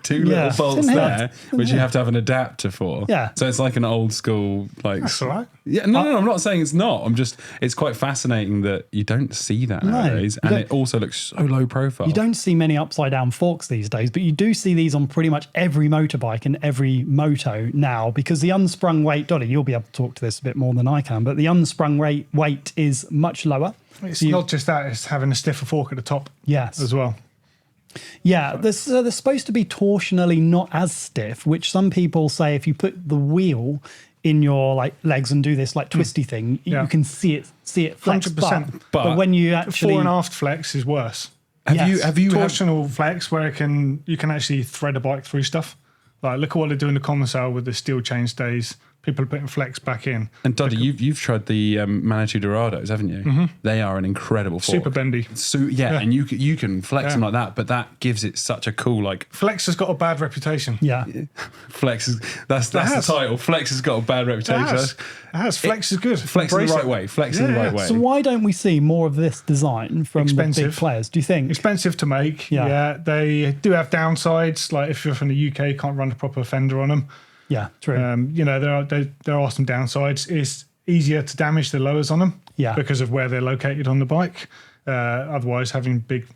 S2: Two
S1: Yeah,
S2: little bolts
S1: it's in here.
S2: there, which you have to have an adapter for.
S1: Yeah.
S2: So it's like an old school, like.
S3: That's all right.
S2: Yeah, no, I'm not saying it's not. It's quite fascinating that you don't see that nowadays.
S1: you
S2: And
S1: don't-
S2: it also looks so low profile.
S1: You don't see many upside down forks these days, but you do see these on pretty much every motorbike and every moto now because the unsprung weight, Doddy, you'll be able to talk to this a bit more than I can, but the unsprung weight is much lower.
S3: It's
S1: So you-
S3: not just that, it's having a stiffer fork at the top
S1: Yes.
S3: as well.
S1: Yeah, they're supposed to be torsionally not as stiff, which some people say if you put the wheel in your like legs and do this like twisty thing,
S3: Yeah.
S1: you can see it flex.
S3: 100%.
S1: But when you actually
S3: Fore and aft flex is worse.
S2: Have you
S3: Torsional flex where you can actually thread a bike through stuff. Like look at what they do in the Commissar with the steel chainstays. People are putting flex back in.
S2: And Doddy, you've tried the Manitou Dorados, haven't you? They are an incredible fork.
S3: Super bendy.
S2: Yeah, and you can flex them like that, but that gives it such a cool like
S3: Flex has got a bad reputation.
S1: yeah.
S2: flex. That's the
S3: has.
S2: title. Flex has got a bad
S3: It
S2: reputation.
S3: has. Flex is good.
S2: Flex in the
S3: Embrace
S2: right
S3: it.
S2: way. Flex in the
S3: Yeah,
S2: right
S3: yeah.
S2: way.
S1: So why don't we see more of this design from the big
S3: Expensive.
S1: players? Do you think?
S3: Expensive to make.
S1: Yeah.
S3: Yeah. They do have downsides. Like if you're from the UK, can't run a proper fender on them.
S1: Yeah, true.
S3: There are some downsides. It's easier to damage the lowers on them.
S1: Yeah.
S3: Because of where they're located on the bike. Otherwise, having big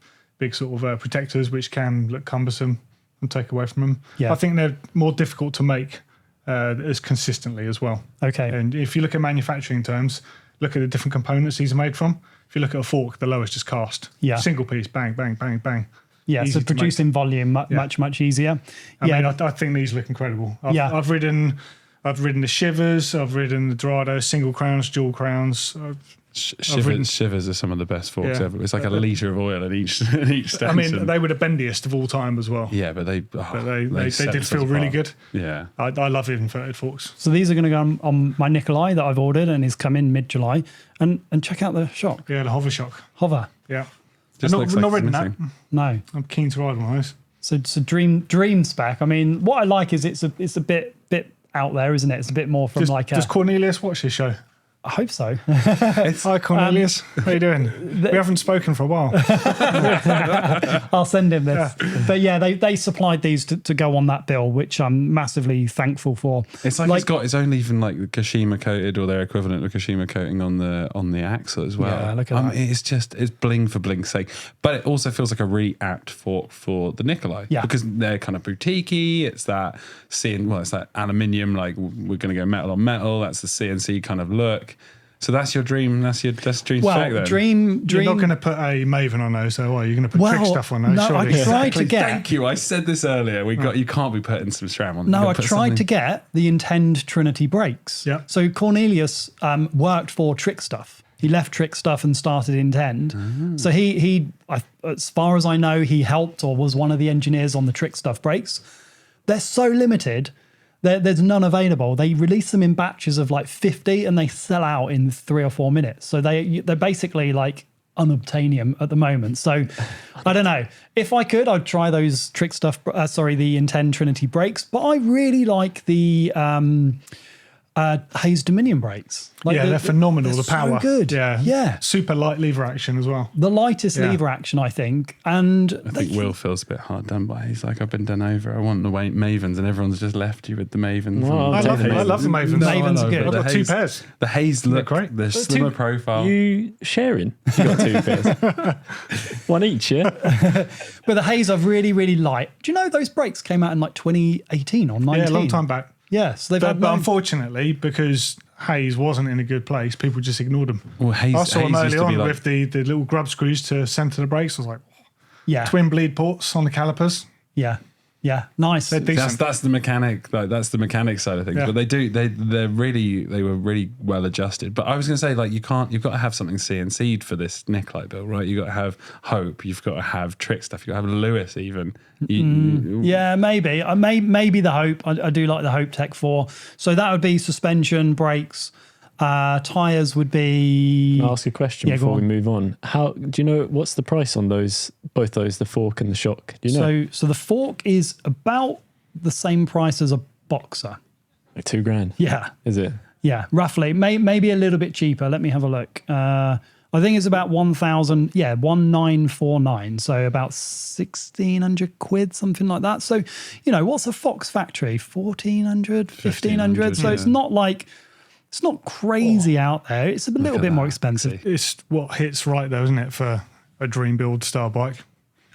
S3: sort of protectors, which can look cumbersome and take away from them.
S1: Yeah.
S3: I think they're more difficult to make as consistently as well.
S1: Okay.
S3: And if you look at manufacturing terms, look at the different components these are made from. If you look at a fork, the lower's just cast.
S1: Yeah.
S3: Single piece, bang, bang, bang, bang.
S1: Yeah,
S3: Easy
S1: so
S3: to
S1: producing volume much easier.
S3: I mean, I think these look incredible. I've ridden the Shivers, I've ridden the Dorado, single crowns, dual crowns.
S2: Shivers are some of the best forks
S3: Yeah.
S2: ever. It's like a litre of oil in each stanchion.
S3: I mean, they were the bendiest of all time as well.
S2: yeah, but they
S3: They did feel really good.
S2: Yeah.
S3: I love inverted forks.
S1: So these are going to go on my Nikolai that I've ordered and is coming mid-July. And check out the shock.
S3: Yeah, the hover shock.
S1: Hover.
S3: Yeah.
S2: Just
S3: I'm
S2: looks
S3: not
S2: like
S3: ridden
S2: it's
S3: that.
S2: missing.
S1: No.
S3: I'm keen to ride one of those.
S1: So it's a dream spec. I mean, what I like is it's a bit out there, isn't it? It's a bit more from
S3: Does Cornelius watch this show?
S1: I hope so.
S3: Hi, Cornelius. How you doing? We haven't spoken for a while.
S1: I'll send him this. But yeah, they supplied these to go on that bill, which I'm massively thankful for.
S2: It's like it's got its own even like the Kashima coated or their equivalent of Kashima coating on the axle as well.
S1: Yeah, look at that.
S2: It's bling for bling's sake. But it also feels like a really apt fork for the Nikolai.
S1: Yeah.
S2: Because they're kind of boutiquey. It's that it's that aluminium, like we're gonna go metal on metal. That's the CNC kind of look. So that's your dream. That's dream spec
S1: Well,
S2: then.
S1: dream.
S3: You're not going to put a Maven on those, so are you going to put trick stuff on those?
S1: No,
S3: surely?
S1: I tried to get.
S2: Thank you. I said this earlier. You can't be putting some SRAM on.
S1: No, I tried to get the Intend Trinity brakes.
S3: Yeah.
S1: So Cornelius worked for Trick Stuff. He left Trick Stuff and started Intend. So he, as far as I know, he helped or was one of the engineers on the Trick Stuff brakes. They're so limited. There's none available. They release them in batches of like 50 and they sell out in 3 or 4 minutes. So they're basically like unobtainium at the moment. So I don't know. If I could, I'd try those Trick Stuff, the Intend Trinity brakes. But I really like the Hayes Dominion brakes. Like
S3: they're phenomenal. The power,
S1: so good.
S3: Yeah, super light lever action as well.
S1: The lightest lever action, I think. And
S2: I think Will feels a bit hard done by. He's like, I've been done over. I want the Mavens, and everyone's just left you with the Mavens.
S4: Well,
S3: I love the Mavens.
S1: Mavens are good.
S3: I've got 2 pairs.
S2: The Hayes look
S3: great.
S2: The slimmer profile.
S4: You sharing? You got 2 pairs. One each, yeah?
S1: But the Hayes are really, really light. Do you know those brakes came out in like 2018 or 19?
S3: Yeah, a long time back.
S1: Yeah, so they've
S3: But,
S1: had
S3: but unfortunately, because Hayes wasn't in a good place, people just ignored them.
S2: Well, Hayes,
S3: I saw them
S2: Hayes used
S3: early
S2: to be
S3: on
S2: like,
S3: with the little grub screws to centre the brakes. I was like, twin bleed ports on the calipers.
S1: Yeah, nice.
S3: They're decent.
S2: that's the mechanic. Like, that's the mechanic side of things.
S3: Yeah.
S2: But they were really well adjusted. But I was going to say, like, you've got to have something CNC'd for this Nicolite build, right? You've got to have Hope. You've got to have Trick stuff. You've got to have Lewis even.
S1: Yeah, maybe. Maybe the Hope. I do like the Hope Tech 4. So that would be suspension, brakes. Tyres would be...
S4: I'll ask a question before we move on. How do you know what's the price on both those, the fork and the shock? Do you know?
S1: So the fork is about the same price as a Boxer.
S4: Like $2,000.
S1: Yeah.
S4: Is it?
S1: Yeah, roughly. Maybe a little bit cheaper. Let me have a look. I think it's about 1949. So about 1,600 quid, something like that. So, what's a Fox factory? 1,400, 1,500. So it's not like... It's not crazy out there. It's a little bit more expensive.
S3: It's what hits right, though, isn't it, for a dream build style bike?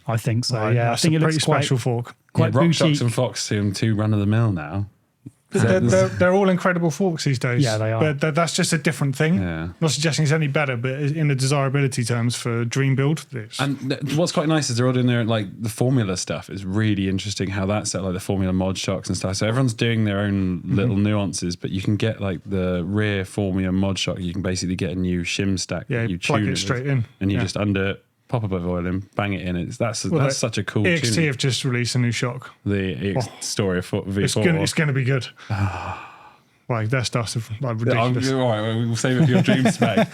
S1: I think so,
S3: Right,
S1: yeah. I think it looks
S3: pretty special fork.
S1: quite
S2: RockShox
S1: boutique.
S2: and Fox seem too run of the mill now.
S3: They're all incredible forks these days.
S1: Yeah, they are.
S3: But that's just a different thing.
S2: Yeah.
S3: Not suggesting it's any better, but in the desirability terms for dream build,
S2: And what's quite nice is they're all doing their, like, the formula stuff is really interesting how that's set, like the formula mod shocks and stuff. So everyone's doing their own little nuances, but you can get like the rear formula mod shock. You can basically get a new shim stack.
S3: Yeah,
S2: that you
S3: plug
S2: tune
S3: it straight in.
S2: and you
S3: Yeah.
S2: just pop a bit of oil in, bang it in. That's such a cool
S3: EXT
S2: tuning.
S3: have just released a new shock.
S2: The story of V4.
S3: It's going to be good. Like their stuff's like ridiculous.
S2: All right, we'll save it for your dream spec.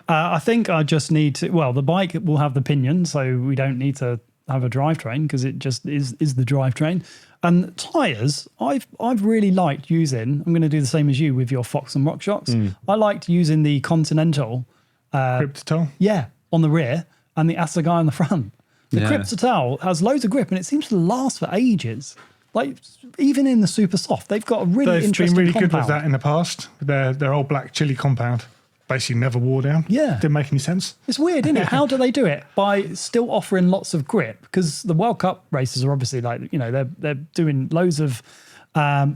S1: I think I just need to... Well, the bike will have the pinion, so we don't need to have a drivetrain because it just is the drivetrain. And tyres, I've really liked using... I'm going to do the same as you with your Fox and RockShox. I liked using the Continental...
S3: Grip to toe.
S1: Yeah, on the rear and the Assegai on the front. The
S2: Yeah.
S1: grip to towel has loads of grip and it seems to last for ages. Like, even in the super soft, they've got a really
S3: They've
S1: interesting
S3: been really
S1: compound.
S3: good with that in the past. Their old black chili compound basically never wore down.
S1: Yeah.
S3: Didn't make any sense.
S1: It's weird, isn't it? How do they do it? By still offering lots of grip? Because the World Cup races are obviously like, they're doing loads of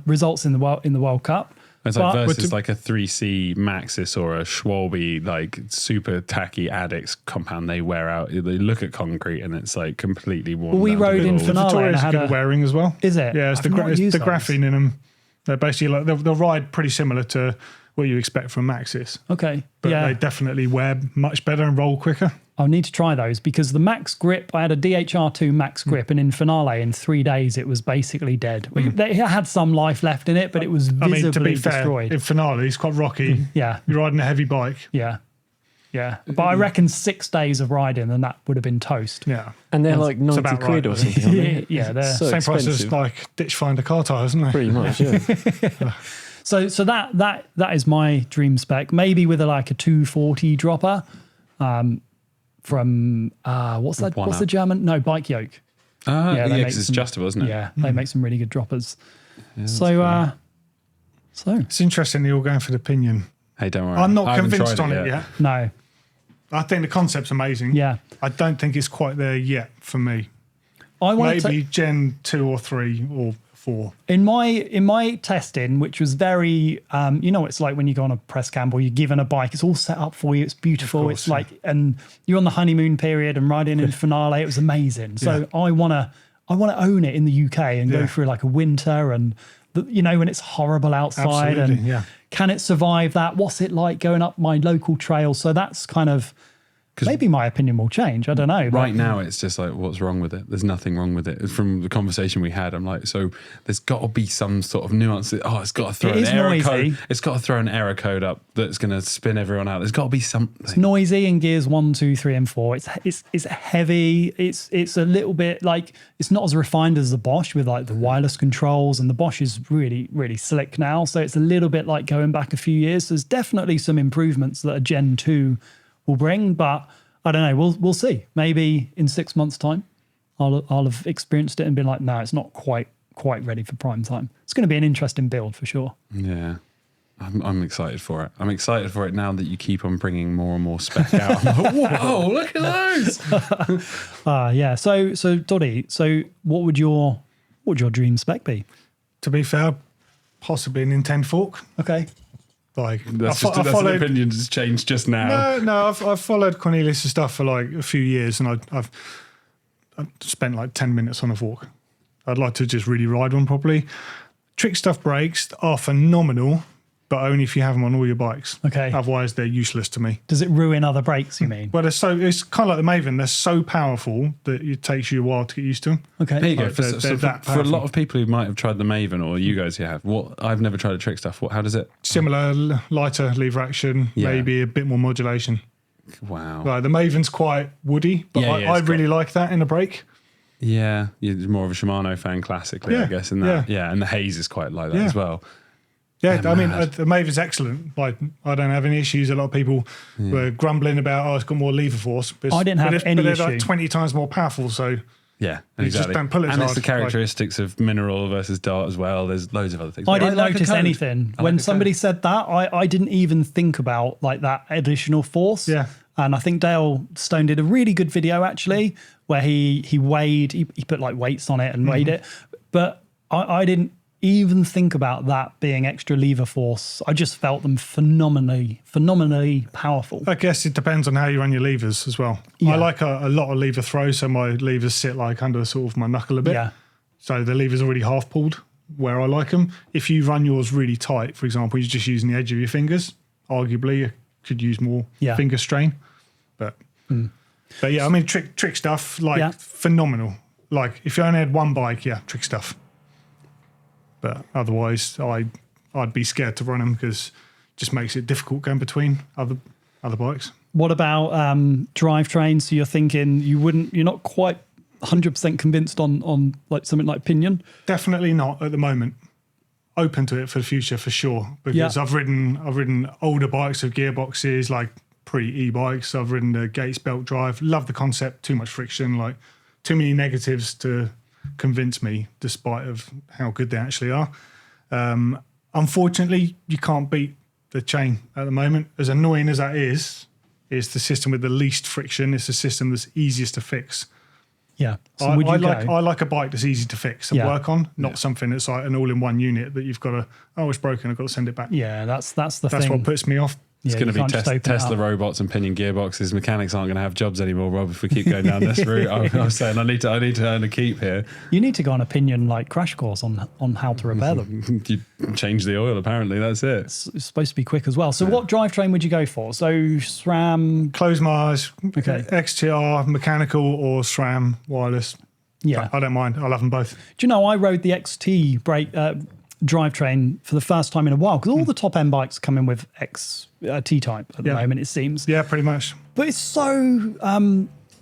S1: results in the World Cup.
S2: It's like versus like a 3C Maxis or a Schwalbe, like super tacky Addicts compound they wear out. They look at concrete and it's like completely worn.
S1: Well, we
S2: down to
S1: rode in
S2: balls.
S1: Finale and
S3: Victoria's
S1: I had
S3: good at wearing as well.
S1: Is it?
S3: Yeah, it's
S1: I've not used
S3: the
S1: those.
S3: graphene in them. They're basically like they'll ride pretty similar to what you expect from Maxis,
S1: Okay.
S3: but
S1: yeah.
S3: they definitely wear much better and roll quicker.
S1: I'll need to try those because the Max Grip, I had a DHR2 Max Grip, and in Finale, in 3 days, it was basically dead. They had some life left in it, but it was visibly
S3: I mean, to be fair,
S1: destroyed.
S3: in Finale, it's quite rocky.
S1: Yeah.
S3: You're riding a heavy bike.
S1: Yeah. But I reckon 6 days of riding and that would have been toast.
S3: Yeah.
S4: And they're like 90
S3: about
S4: quid
S3: right,
S4: or something. Aren't they?
S1: Yeah, they're
S4: So
S3: Same price
S4: expensive.
S3: as like ditch finder car tires, isn't it?
S4: Pretty much, yeah.
S1: so that is my dream spec. Maybe with a 240 dropper. From what's that?
S2: One
S1: What's
S2: up.
S1: the German? No, Bike Yoke.
S2: Yeah,
S1: they make
S2: because it's
S1: some-
S2: adjustable, isn't it?
S1: Yeah, they make some really good droppers. So
S3: It's interesting they're all going for the pinion.
S2: Hey, don't worry.
S3: I'm not
S2: I haven't
S3: convinced
S2: tried
S3: on it yet.
S1: no,
S3: I think the concept's amazing.
S1: yeah,
S3: I don't think it's quite there yet for me.
S1: I want to.
S3: Maybe Gen 2 or 3 or 4.
S1: In my testing, which was very, it's like when you go on a press camp or you're given a bike, it's all set up for you. It's beautiful.
S3: course,
S1: It's like, and you're on the honeymoon period and riding in Finale. It was amazing. So I want to own it in the UK and go
S3: Yeah.
S1: through like a winter and when it's horrible outside
S3: Absolutely,
S1: and can it survive that? What's it like going up my local trail? So that's kind of maybe my opinion will change. I don't know.
S2: Right now, it's just like, what's wrong with it? There's nothing wrong with it. From the conversation we had, I'm like, so there's got to be some sort of nuance. Oh, it's got to throw an error code. It's got to throw an error code up that's going to spin everyone out. There's got to be something.
S1: It's noisy in gears 1, 2, 3, and 4. It's heavy. It's a little bit like, it's not as refined as the Bosch with like the wireless controls, and the Bosch is really, really slick now. So it's a little bit like going back a few years. There's definitely some improvements that a Gen 2 will bring, but I don't know. We'll see. Maybe in 6 months' time, I'll have experienced it and been like, no, it's not quite ready for prime time. It's going to be an interesting build for sure.
S2: Yeah, I'm excited for it. I'm excited for it now that you keep on bringing more and more spec out. I'm like, whoa, look at those!
S1: Yeah. So Doddy, so what would your dream spec be?
S3: To be fair, possibly an Nintendo fork.
S1: Okay.
S3: Like
S2: That's an opinion that's changed just now.
S3: No, I've followed Cornelius' stuff for like a few years, and I've spent like 10 minutes on a fork. I'd like to just really ride one properly. Trick stuff brakes are phenomenal, but only if you have them on all your bikes.
S1: Okay.
S3: Otherwise, they're useless to me.
S1: Does it ruin other brakes, you mean?
S3: Well, it's kind of like the Maven. They're so powerful that it takes you a while to get used to them.
S1: Okay.
S2: There you go.
S3: Like,
S2: For
S3: that
S2: a lot of people who might have tried the Maven, or you guys who have, I've never tried a trick stuff. How does it?
S3: Similar, lighter lever action, maybe a bit more modulation.
S2: Wow.
S3: Like the Maven's quite woody, but I really like that in a brake.
S2: Yeah, you're more of a Shimano fan classically, I guess. In that, and the haze is quite like that as well.
S3: Yeah, I mean, the Maven's excellent. Like, I don't have any issues. A lot of people were grumbling about, it's got more lever force. But
S1: I didn't have any
S3: But they're
S1: issue.
S3: like 20 times more powerful, so
S2: yeah,
S3: you just don't pull it as
S2: and
S3: hard.
S2: it's the characteristics of mineral versus dart as well. There's loads of other things.
S1: I didn't
S2: like a
S1: notice
S2: code.
S1: anything.
S2: I
S1: When
S2: like a
S1: somebody
S2: code.
S1: said that, I didn't even think about like that additional force.
S3: Yeah.
S1: And I think Dale Stone did a really good video actually, where he weighed, he put like weights on it and weighed it. But I didn't even think about that being extra lever force. I just felt them phenomenally powerful.
S3: I guess it depends on how you run your levers as well.
S1: Yeah.
S3: I like a lot of lever throw, so my levers sit like under sort of my knuckle a bit.
S1: Yeah.
S3: So the lever's already half pulled where I like them. If you run yours really tight, for example, you're just using the edge of your fingers, arguably you could use more finger strain. But yeah, I mean, trick stuff, like phenomenal. Like if you only had one bike, trick stuff. But otherwise, I'd be scared to run them because it just makes it difficult going between other bikes.
S1: What about drivetrain? So you're thinking you're not quite 100% convinced on like something like Pinion?
S3: Definitely not at the moment. Open to it for the future for sure, because I've ridden older bikes with gearboxes, like pre-e-bikes. I've ridden the Gates belt drive. Love the concept. Too much friction, like too many negatives to convince me, despite of how good they actually are. Unfortunately, you can't beat the chain at the moment. As annoying as that is the system with the least friction. It's the system that's easiest to fix.
S1: Yeah. So
S3: I
S1: I
S3: like a bike that's easy to fix and work on, not something that's like an all-in-one unit that you've got to, it's broken, I've got to send it back.
S1: Yeah, that's the thing.
S3: That's what puts me off.
S2: It's going to be Tesla robots and Pinion gearboxes. Mechanics aren't going to have jobs anymore, Rob, if we keep going down this route. I was saying I need to earn a keep here.
S1: You need to go on a Pinion like crash course on how to repair them.
S2: You change the oil, apparently. That's it.
S1: It's supposed to be quick as well. So what drivetrain would you go for? So SRAM?
S3: Close my eyes.
S1: Okay.
S3: XTR, mechanical, or SRAM, wireless.
S1: Yeah.
S3: I don't mind. I love them both.
S1: Do you know, I rode the XT drivetrain for the first time in a while because all the top end bikes come in with T-type at the moment, it seems.
S3: Yeah, pretty much.
S1: But it's so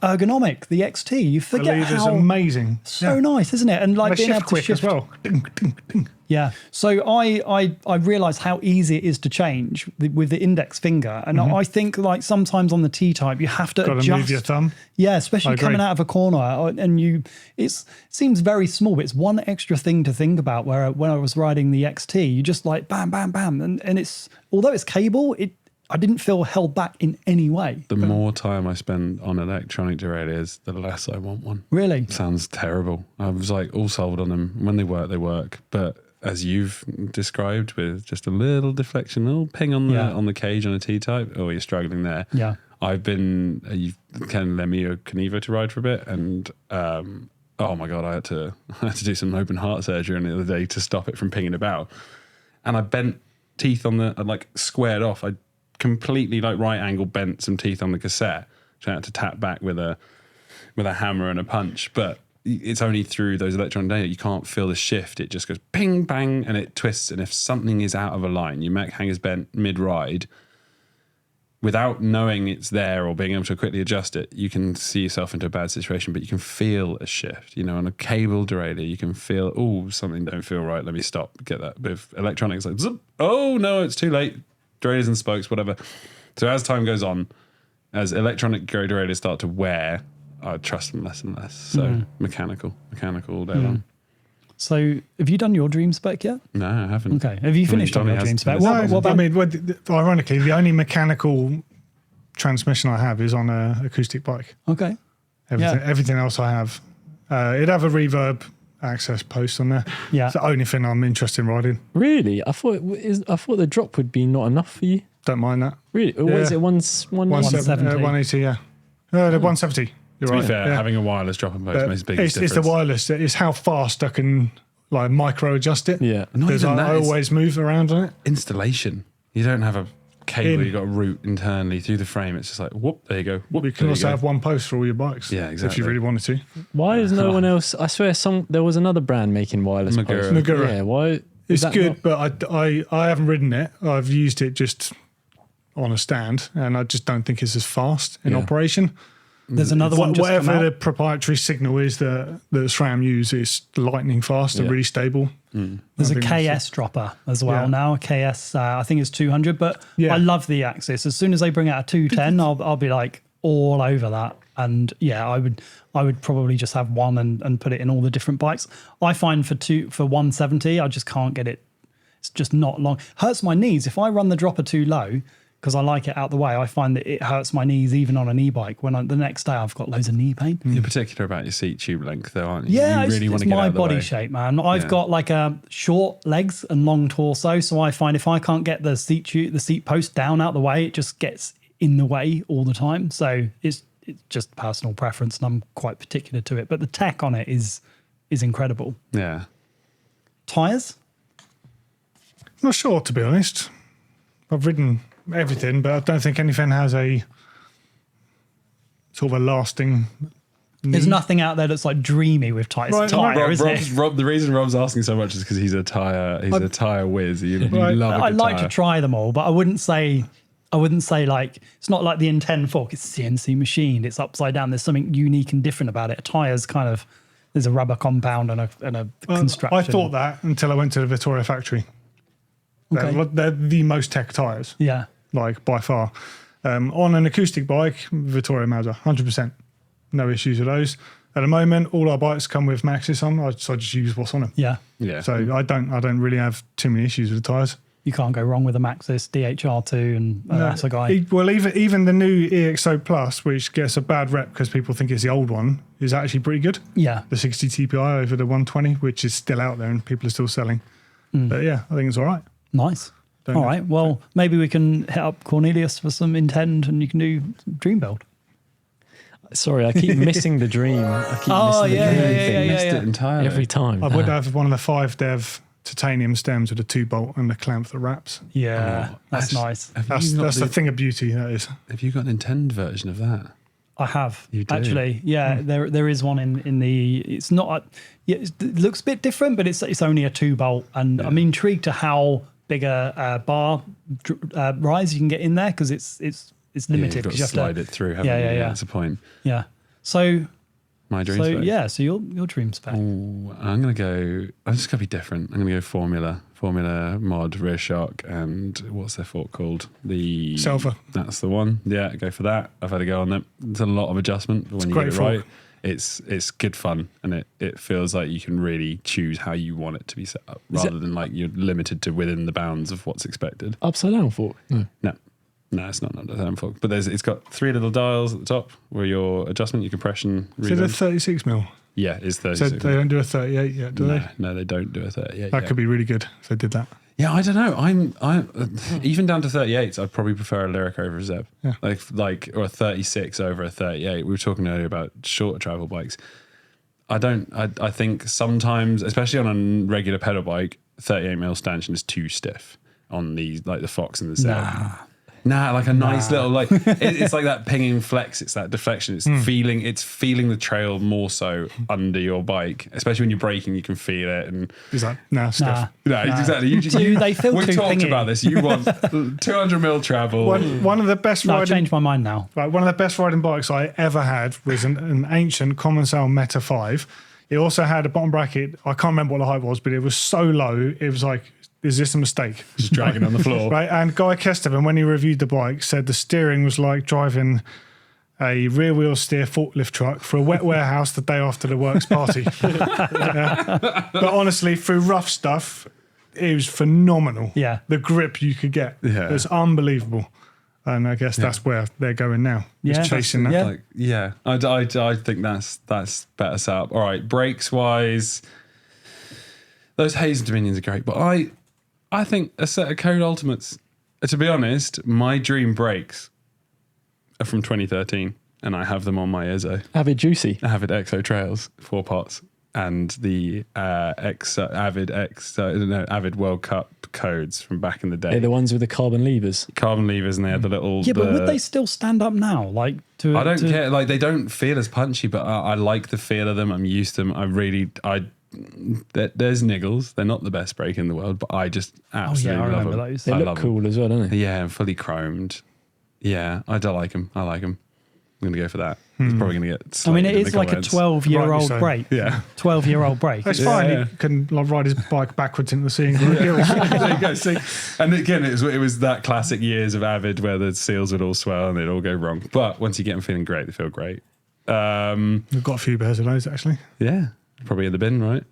S1: ergonomic, the XT. You forget
S3: the lever's
S1: how
S3: amazing.
S1: So nice, isn't it? And like
S3: they
S1: being
S3: shift
S1: able to
S3: quick
S1: shift
S3: as well. Ding, ding, ding.
S1: Yeah. So I realised how easy it is to change with the index finger. And I think like sometimes on the T-type, you have to
S3: Gotta
S1: adjust.
S3: move your thumb.
S1: Yeah, especially coming out of a corner. And it seems very small, but it's one extra thing to think about where when I was riding the XT, you just like bam, bam, bam. And it's, although it's cable, I didn't feel held back in any way.
S2: The more time I spend on electronic derailleurs, the less I want one.
S1: Really?
S2: Sounds terrible. I was like all sold on them. When they work. But as you've described, with just a little deflection, a little ping on the cage on a T-type, you're struggling there.
S1: Yeah.
S2: You can lend me a Canevo to ride for a bit, and oh my god, I had to do some open heart surgery the other day to stop it from pinging about, and I bent teeth on I squared off. I completely right angle bent some teeth on the cassette trying to tap back with a hammer and a punch, but it's only through those electronic data you can't feel the shift. It just goes ping bang and it twists, and if something is out of a line, your mech hanger's bent mid-ride, without knowing it's there or being able to quickly adjust it, you can see yourself into a bad situation, but you can feel a shift. On a cable derailleur, you can feel, something don't feel right, let me stop, get that. With electronics, like, zip, oh no, it's too late, derailleurs and spokes, whatever. So as time goes on, as electronic derailleurs start to wear, I trust them less and less. So mechanical all day long.
S1: So have you done your dream spec yet?
S2: No, I haven't.
S1: Okay. Have you finished on your dream spec? What about,
S3: ironically, the only mechanical transmission I have is on an acoustic bike.
S1: okay.
S3: Everything else I have. It'd have a reverb access post on there.
S1: Yeah.
S3: It's the only thing I'm interested in riding.
S4: Really? I thought the drop would be not enough for you.
S3: Don't mind that.
S4: Really? Or was it
S1: 170?
S3: 180, yeah. The 170. You're
S2: To
S3: right.
S2: be fair,
S3: yeah.
S2: having a wireless drop and post makes the biggest
S3: It's
S2: difference.
S3: the wireless. It's how fast I can micro adjust it.
S4: Yeah.
S2: Not
S3: Because
S2: even
S3: I
S2: that, it's
S3: always move around on it.
S2: installation. You don't have a cable you've got to route internally through the frame. It's just like, whoop, there you go. Whoop,
S3: You can
S2: there
S3: also
S2: go.
S3: have one post for all your bikes.
S2: Yeah,
S3: If
S2: exactly.
S3: you really wanted to.
S4: Why is no one else? I swear, there was another brand making wireless
S2: Magura.
S4: posts.
S3: Magura.
S4: Yeah. Why? is
S3: It's
S4: that
S3: good,
S4: not-
S3: but I haven't ridden it. I've used it just on a stand, and I just don't think it's as fast in
S4: Yeah.
S3: operation.
S1: There's another one just come
S3: Whatever the
S1: out.
S3: proprietary signal is that SRAM use, is lightning fast and
S4: Yeah.
S3: really stable.
S1: There's
S3: I
S1: a
S3: think that's
S1: KS dropper as well
S3: Yeah.
S1: now. A KS, I think it's 200, but
S3: Yeah.
S1: I love the Axis. As soon as they bring out a 210, I'll be like all over that. And yeah, I would probably just have one and put it in all the different bikes. I find for 170, I just can't get it. It's just not long. Hurts my knees if I run the dropper too low. Because I like it out the way, I find that it hurts my knees even on an e-bike. When the next day I've got loads of knee pain.
S2: You're particular about your seat tube length, though, aren't you?
S1: Yeah,
S2: you really want
S1: it's
S2: to get
S1: my
S2: out of the
S1: body
S2: way.
S1: shape, man. I've
S2: Yeah.
S1: got like a short legs and long torso, so I find if I can't get the seat post down out the way, it just gets in the way all the time. So it's just personal preference, and I'm quite particular to it. But the tech on it is incredible.
S2: Yeah.
S1: Tires?
S3: Not sure, to be honest. I've ridden everything, but I don't think anything has a sort of a lasting.
S1: There's nothing out there that's like dreamy with tires.
S3: Right,
S1: It's a tire, isn't it?
S2: The reason Rob's asking so much is because he's a tire whiz. You love a
S1: I
S2: good
S1: like
S2: tire.
S1: to try them all, but I wouldn't say like it's not like the N10 fork. It's CNC machined. It's upside down. There's something unique and different about it. A tire's kind of there's a rubber compound and a construction.
S3: I thought that until I went to the Vittoria factory.
S1: Okay.
S3: They're the most tech tires,
S1: Yeah.
S3: like by far. On an acoustic bike, Vittoria Mazda, 100%. No issues with those. At the moment, all our bikes come with Maxxis on, so I just use what's on them.
S1: Yeah.
S2: Yeah.
S3: So I don't really have too many issues with the tyres.
S1: You can't go wrong with a Maxxis DHR2 and that's a guy.
S3: Well, even the new EXO Plus, which gets a bad rep because people think it's the old one, is actually pretty good.
S1: Yeah.
S3: The 60 TPI over the 120, which is still out there and people are still selling. But yeah, I think it's all right.
S1: Nice.
S3: Don't
S1: All
S3: know.
S1: right. Well, maybe we can hit up Cornelius for some Intend and you can do Dream Build.
S4: Sorry, I keep missing the dream. I keep
S1: Oh,
S4: missing
S1: yeah,
S4: the dream
S1: yeah,
S4: thing
S1: yeah,
S2: Missed
S1: yeah.
S2: it entirely.
S4: every time.
S3: I would have one of the 5-dev titanium stems with a 2-bolt and the clamp that wraps.
S1: Yeah.
S2: Oh,
S1: that's nice.
S3: That's the thing of beauty, that is.
S2: Have you got an Nintendo version of that?
S1: I have
S2: You do?
S1: actually. Yeah, there is one in the. It's not. It looks a bit different, but it's only a 2-bolt, and I'm intrigued to how big a bar rise you can get in there because it's limited.
S2: You've got
S1: 'cause
S2: to
S1: you have
S2: slide it through, haven't you?
S1: Yeah.
S2: That's the point.
S1: Yeah. So
S2: My dream
S1: so
S2: spec.
S1: yeah. So your dream spec.
S2: Ooh, I'm going to go, I'm just going to be different. I'm going to go Formula mod, rear shock, and what's their fork called? The
S3: Selva.
S2: That's the one. Yeah, go for that. I've had a go on them. It's a lot of adjustment, but when you
S3: great
S2: get it
S3: fork.
S2: right, it's good fun, and it feels like you can really choose how you want it to be set up, rather than like you're limited to within the bounds of what's expected.
S4: Upside down fork.
S2: No, it's not an fork, but it's got 3 little dials at the top where your adjustment, your compression.
S3: So they're
S2: reload.
S3: 36 mil.
S2: Yeah, it's
S3: So
S2: 36.
S3: they don't do a 38 yet, do they?
S2: No, they don't do a 38.
S3: That
S2: yet.
S3: could be really good if they did that.
S2: Yeah, I don't know. I'm even down to 38s. I'd probably prefer a Lyric over a Zeb,
S3: Yeah.
S2: like or a 36 over a 38. We were talking earlier about shorter travel bikes. I think sometimes, especially on a regular pedal bike, 38 mil stanchion is too stiff on these, like the Fox and the Zeb. Nah, like a nice little like it's like that pinging flex. It's that deflection. It's feeling the trail more so under your bike, especially when you're braking. You can feel it. And
S3: He's like, nah, stuff.
S2: no, exactly.
S1: They feel
S2: we've
S1: too
S2: talked
S1: pingy.
S2: about this. You want 200 mil travel.
S3: One of the best
S1: No, I've
S3: riding.
S1: changed my mind now.
S3: Right, one of the best riding bikes I ever had was an ancient Common Sail Meta 5. It also had a bottom bracket. I can't remember what the height was, but it was so low. It was like, is this a mistake?
S2: Just dragging on the floor.
S3: Right, and Guy Kesteven, when he reviewed the bike, said the steering was like driving a rear wheel steer forklift truck for a wet warehouse the day after the works party. Yeah. But honestly, through rough stuff, it was phenomenal.
S1: Yeah.
S3: The grip you could get.
S2: Yeah.
S3: It was unbelievable. And I guess that's where they're going now.
S1: Yeah.
S3: Just chasing that.
S1: Yeah.
S2: I think that's better set up. All right, brakes wise, those Hazen Dominions are great, but I think a set of Code Ultimates. To be honest, my dream brakes are from 2013, and I have them on my Izzo.
S4: Avid Juicy.
S2: Avid Exo Trails 4 pots, and the Avid World Cup codes from back in the day.
S4: They're the ones with the carbon levers.
S2: Carbon levers, and they had the little.
S1: Yeah, but would they still stand up now? Like,
S2: I don't care. Like, they don't feel as punchy, but I like the feel of them. I'm used to them. There's niggles. They're not the best brake in the world, but I just absolutely
S1: I
S2: love
S1: remember
S2: them.
S1: those.
S4: They
S2: I
S4: look
S2: love
S4: cool as well, don't they?
S2: Yeah, and fully chromed. Yeah, I do like them. I like them. I'm going to go for that. It's probably going to get
S1: I mean,
S2: slated
S1: it
S2: in
S1: is
S2: the
S1: like a
S2: comments.
S1: 12-year-old
S3: Rightly so.
S1: brake.
S2: Yeah.
S1: 12-year-old brake.
S3: It's fine.
S2: Yeah.
S3: He can like, ride his bike backwards into the sea and go hills.
S2: There you go. See, and again, it was that classic years of Avid where the seals would all swell and they'd all go wrong. But once you get them feeling great, they feel great.
S3: We've got a few pairs of those, actually.
S2: Yeah, probably in the bin, right?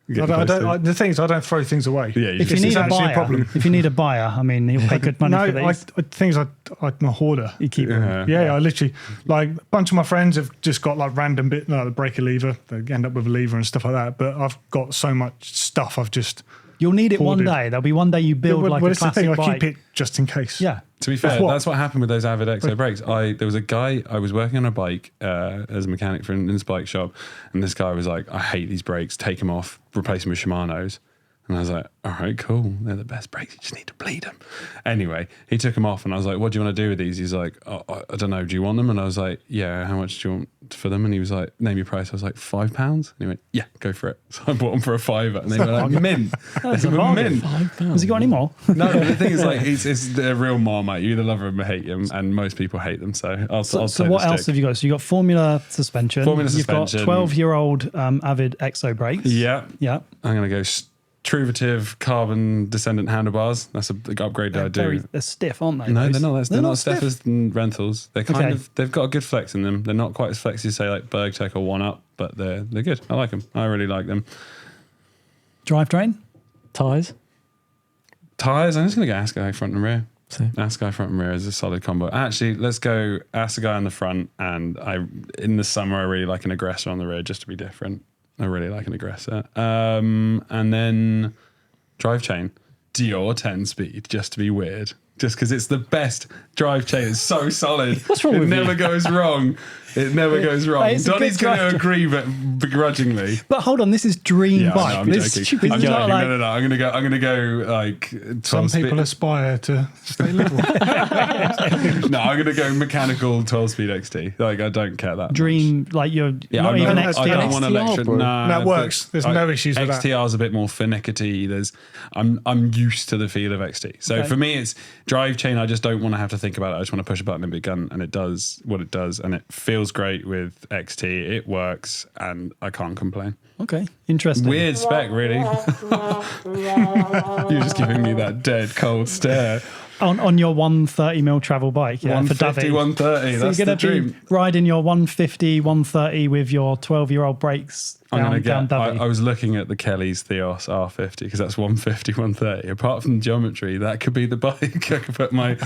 S3: The thing is, I don't throw things away.
S2: Yeah,
S1: If you
S3: This
S1: need
S3: is
S1: a
S3: actually a
S1: buyer,
S3: problem.
S1: if you need a buyer, I mean, he'll pay good money for
S3: No,
S1: these.
S3: things I'm a hoarder.
S1: You keep them.
S3: Yeah, I literally, like, a bunch of my friends have just got like random bit, like the breaker lever. They end up with a lever and stuff like that. But I've got so much stuff. I've just.
S1: You'll need it one
S3: Hoarded.
S1: day. There'll be one day you build like a
S3: it's the
S1: classic
S3: thing. I
S1: bike.
S3: keep it just in case.
S1: Yeah.
S2: To be fair,
S3: What?
S2: that's what happened with those Avid Exo brakes. There was a guy, I was working on a bike as a mechanic in his bike shop, and this guy was like, I hate these brakes, take them off, replace them with Shimano's. And I was like, all right, cool. They're the best brakes. You just need to bleed them. Anyway, he took them off and I was like, what do you want to do with these? He's like, oh, I don't know. Do you want them? And I was like, yeah, how much do you want for them? And he was like, name your price. I was like, £5. And he went, yeah, go for it. So I bought them for £5. And they were like, mint.
S1: That's
S2: They
S1: a
S2: were
S1: bargain.
S2: mint.
S1: Has he got any more?
S2: No, the thing is, like, it's a real marmite. You either love them or hate them, and most people hate them. So I'll
S1: So
S2: take
S1: what
S2: the
S1: else
S2: stick.
S1: have you got? So you got Formula suspension.
S2: Formula
S1: You've
S2: suspension.
S1: got 12-year-old Avid Exo brakes.
S2: Yeah,
S1: Yeah.
S2: I'm gonna go Truvative carbon descendant handlebars. That's a big upgrade that I do.
S1: They're stiff, aren't they?
S2: No,
S1: those?
S2: they're not. They're not
S1: stiff.
S2: stiff as rentals. They're kind
S1: Okay.
S2: of. They've got a good flex in them. They're not quite as flexy as say like Bergtech or One Up, but they're good. I like them. I really like them.
S1: Drivetrain.
S4: Tyres.
S2: Tires. I'm just gonna go Ascot front and rear.
S4: Same.
S2: Ascot front and rear is a solid combo. Actually, let's go Ascot on the front, and in the summer I really like an aggressor on the rear just to be different. I really like an aggressor. And then drive chain, Dior 10 speed, just to be weird. Just because it's the best drive chain. It's so solid.
S4: What's wrong
S2: it
S4: with you?
S2: never goes wrong. It never goes wrong.
S1: It's a good
S2: Donnie's going
S1: drive
S2: to agree, but begrudgingly.
S1: But hold on, this is dream
S2: Yeah,
S1: bike.
S2: no, I'm
S1: This
S2: joking.
S1: stupid-
S2: I'm
S1: this is
S2: joking.
S1: not like-
S2: No. I'm gonna go like 12
S3: Some people
S2: speed.
S3: aspire to stay little.
S2: No, I'm gonna go mechanical 12 speed XT. Like I don't care that much.
S1: dream, like you're
S2: Yeah,
S1: not
S2: I'm
S1: even
S2: not, I
S1: XTR.
S2: don't want electric.
S4: bro.
S2: No,
S3: That works. There's no issues with that.
S2: XTR is a bit more finickety. I'm used to the feel of XT. So
S1: Okay.
S2: for me, it's drive chain. I just don't want to have to think about it. I just want to push a button and be gun, and it does what it does, and it feels great with XT. It works, and I can't complain.
S1: Okay, interesting.
S2: Weird spec, really. You're just giving me that dead cold stare.
S1: On your 130mm travel bike, yeah, for
S2: 150,
S1: Doddy.
S2: 130.
S1: So
S2: That's
S1: you're
S2: the
S1: going to
S2: dream.
S1: be riding your 150, 130 with your 12-year-old brakes
S2: I'm
S1: down,
S2: gonna
S1: down
S2: get.
S1: Doddy.
S2: I was looking at the Kelly's Theos R50 because that's 150, 130. Apart from the geometry, that could be the bike. I could put my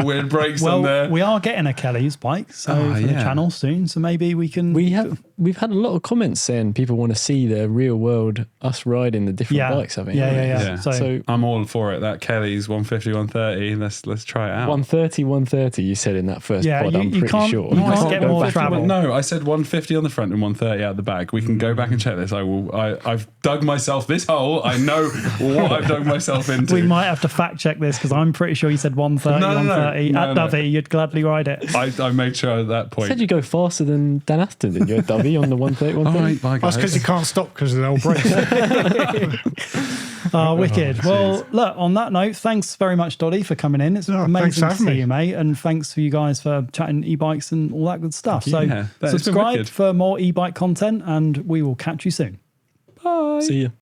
S2: weird brakes on there.
S1: we are getting a Kelly's bike for the
S2: yeah.
S1: channel soon, so maybe we can.
S4: We've had a lot of comments saying people want to see the real world us riding the different
S1: yeah,
S4: bikes. I think.
S1: yeah.
S2: Yeah.
S1: So,
S2: I'm all for it. That Kelly's 150, 130. Let's try it out.
S4: 130. You said in that first
S1: Yeah,
S4: pod.
S1: you
S4: I'm pretty
S1: can't-
S4: sure.
S1: you can't get
S4: go
S1: more
S4: back.
S1: travel.
S2: No, I said 150 on the front and 130 out the back. We can go Go back and check this. I've dug myself this hole. I know what I've dug myself into.
S1: We might have to fact check this because I'm pretty sure you said 130, 130. At Dovey, you'd gladly ride it.
S2: I made sure at that point.
S4: You said you go faster than Dan Aston, didn't you, at Dovey on the 130, 130?
S2: All right, bye, guys.
S3: That's because you can't stop because of the old brakes.
S1: Oh, wicked. Well, look, on that note, thanks very much, Doddy, for coming in. It's amazing to see you, mate. And thanks for you guys for chatting e-bikes and all that good stuff.
S2: Yeah,
S1: so subscribe for more e-bike content and we will catch you soon.
S2: Bye.
S4: See you.